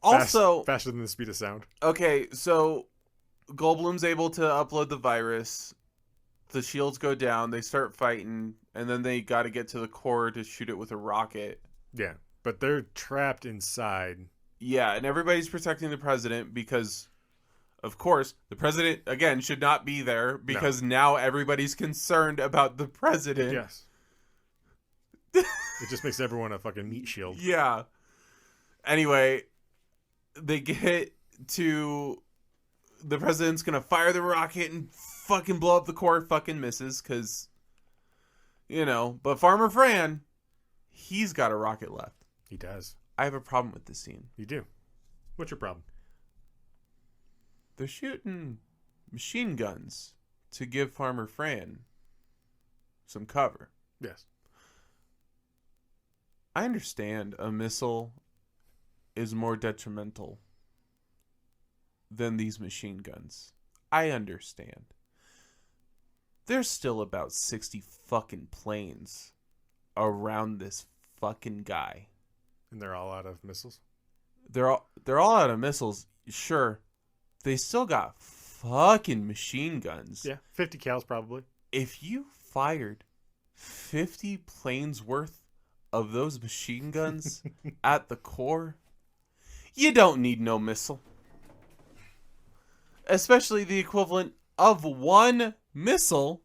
Also, faster than the speed of sound. Okay, so Goldblum's able to upload the virus. The shields go down. They start fighting, and then they got to get to the core to shoot it with a rocket. Yeah, but they're trapped inside. Yeah, and everybody's protecting the president because, of course, the president, again, should not be there because now everybody's concerned about the president. Yes. It just makes everyone a fucking meat shield. Yeah. Anyway, they get to the president's gonna fire the rocket and fucking blow up the core. Fucking misses because, but Farmer Fran, he's got a rocket left. He does. I have a problem with this scene. You do. What's your problem? They're shooting machine guns to give Farmer Fran some cover. Yes. I understand a missile is more detrimental than these machine guns. I understand. There's still about 60 fucking planes around this fucking guy. And they're all out of missiles? They're all out of missiles, sure. They still got fucking machine guns. Yeah, 50 cals probably. If you fired 50 planes worth of those machine guns at the core, you don't need no missile. Especially the equivalent of one missile,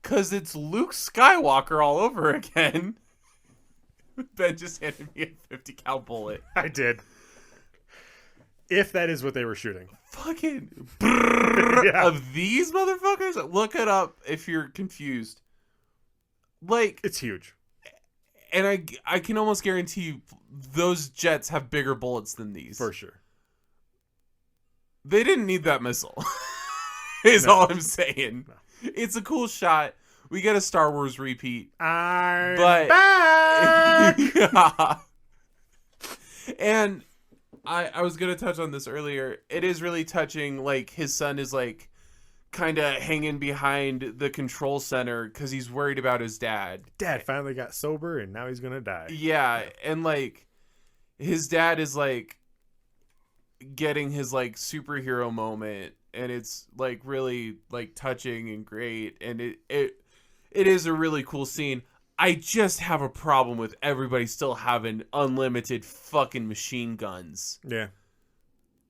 because it's Luke Skywalker all over again. Ben just handed me a 50 cal bullet. I did. If that is what they were shooting. Fucking Yeah. Of these motherfuckers? Look it up if you're confused. Like, it's huge. And I can almost guarantee you those jets have bigger bullets than these. For sure. They didn't need that missile. Is all I'm saying. No. It's a cool shot. We get a Star Wars repeat. I'm But back! Yeah. And I was going to touch on this earlier. It is really touching. Like, his son is like kind of hanging behind the control center because he's worried about his dad. Dad finally got sober and now he's going to die. Yeah. And like his dad is like getting his like superhero moment, and it's like really like touching and great, and it is a really cool scene. I just have a problem with everybody still having unlimited fucking machine guns. Yeah.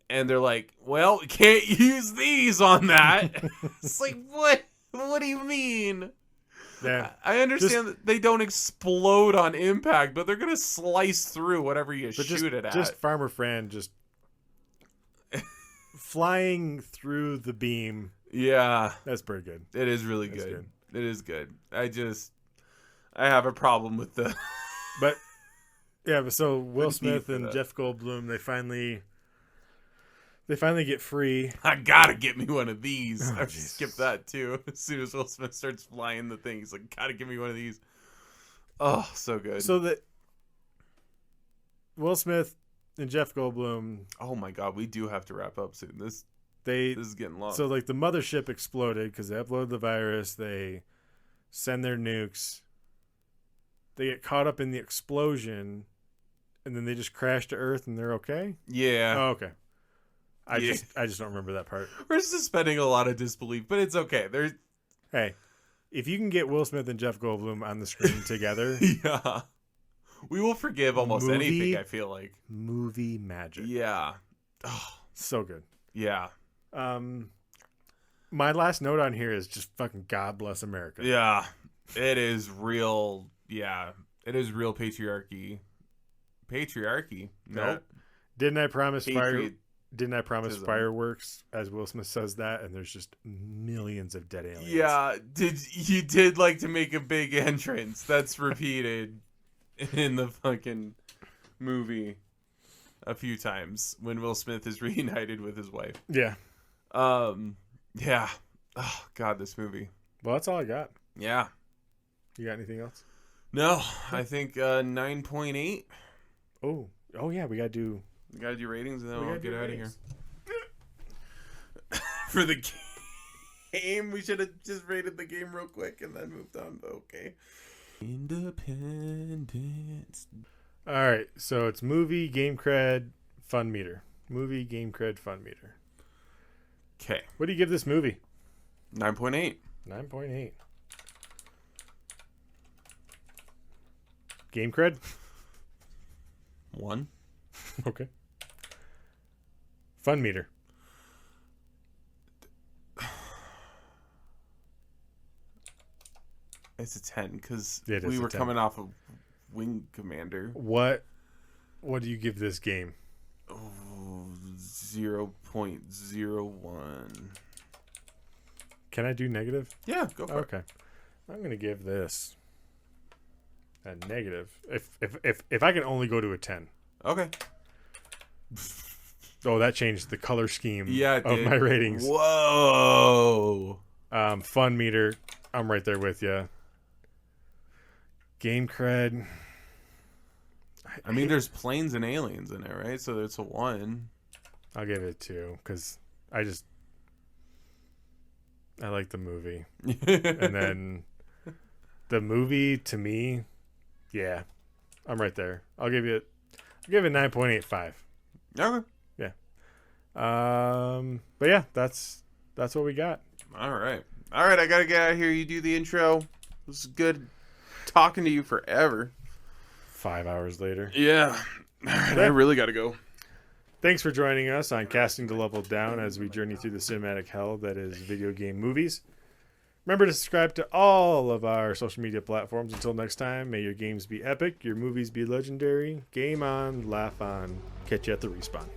And they're like, well, we can't use these on that. It's like, what? What do you mean? Yeah. I understand that they don't explode on impact, but they're going to slice through whatever you shoot it at. Just Farmer Fran just flying through the beam. Yeah. That's pretty good. It is really good. It is good. I have a problem with the... But, yeah, but so Will Smith and Jeff Goldblum, they finally get free. I gotta get me one of these. Oh, I skip that too. As soon as Will Smith starts flying the thing, he's like, gotta give me one of these. Oh, so good. So that Will Smith and Jeff Goldblum. Oh my god, we do have to wrap up soon. This is getting long. So like the mothership exploded because they uploaded the virus. They send their nukes. They get caught up in the explosion, and then they just crash to Earth, and they're okay. Yeah. Oh, okay. I just don't remember that part. We're suspending a lot of disbelief, but it's okay. Hey, if you can get Will Smith and Jeff Goldblum on the screen together, yeah, we will forgive almost anything. I feel like movie magic. Yeah. Oh, so good. Yeah. My last note on here is just fucking God bless America. Yeah, it is real. Yeah, it is real patriarchy. Patriarchy. Nope. Didn't I promise Didn't I Promise Tism. Fireworks, as Will Smith says that, and there's just millions of dead aliens. Yeah, did like to make a big entrance that's repeated in the fucking movie a few times when Will Smith is reunited with his wife. Yeah. Yeah. Oh God, this movie. Well, that's all I got. Yeah. You got anything else? No, I think 9.8. Oh yeah, we gotta do ratings and then we'll get out of here. For the game, we should have just rated the game real quick and then moved on. But okay. Independence. All right, so it's movie game cred fun meter. Movie game cred fun meter. Okay. What do you give this movie? 9.8. 9.8. Game cred? 1. Okay. Fun meter. It's a 10 because It is we a were 10. coming off of Wing Commander. What do you give this game? Oh, 0.01. Can I do negative? Yeah, go for it. Okay. I'm going to give this a negative. If I can only go to a 10. Okay. Oh, that changed the color scheme Yeah, it of did. my ratings. Whoa. Fun meter. I'm right there with you. Game cred. I mean, there's planes and aliens in it, right? So it's a 1. I'll give it a 2 because I like the movie. And then the movie to me, yeah, I'm right there. I'll give it 9.85. Okay. Yeah. But yeah, that's what we got. All right. I gotta get out of here. You do the intro. This is good talking to you forever. 5 hours later. Yeah. All right, I really gotta go. Thanks for joining us on Casting to Level Down as we journey through the cinematic hell that is video game movies. Remember to subscribe to all of our social media platforms. Until next time, may your games be epic, your movies be legendary. Game on, laugh on. Catch you at the respawn.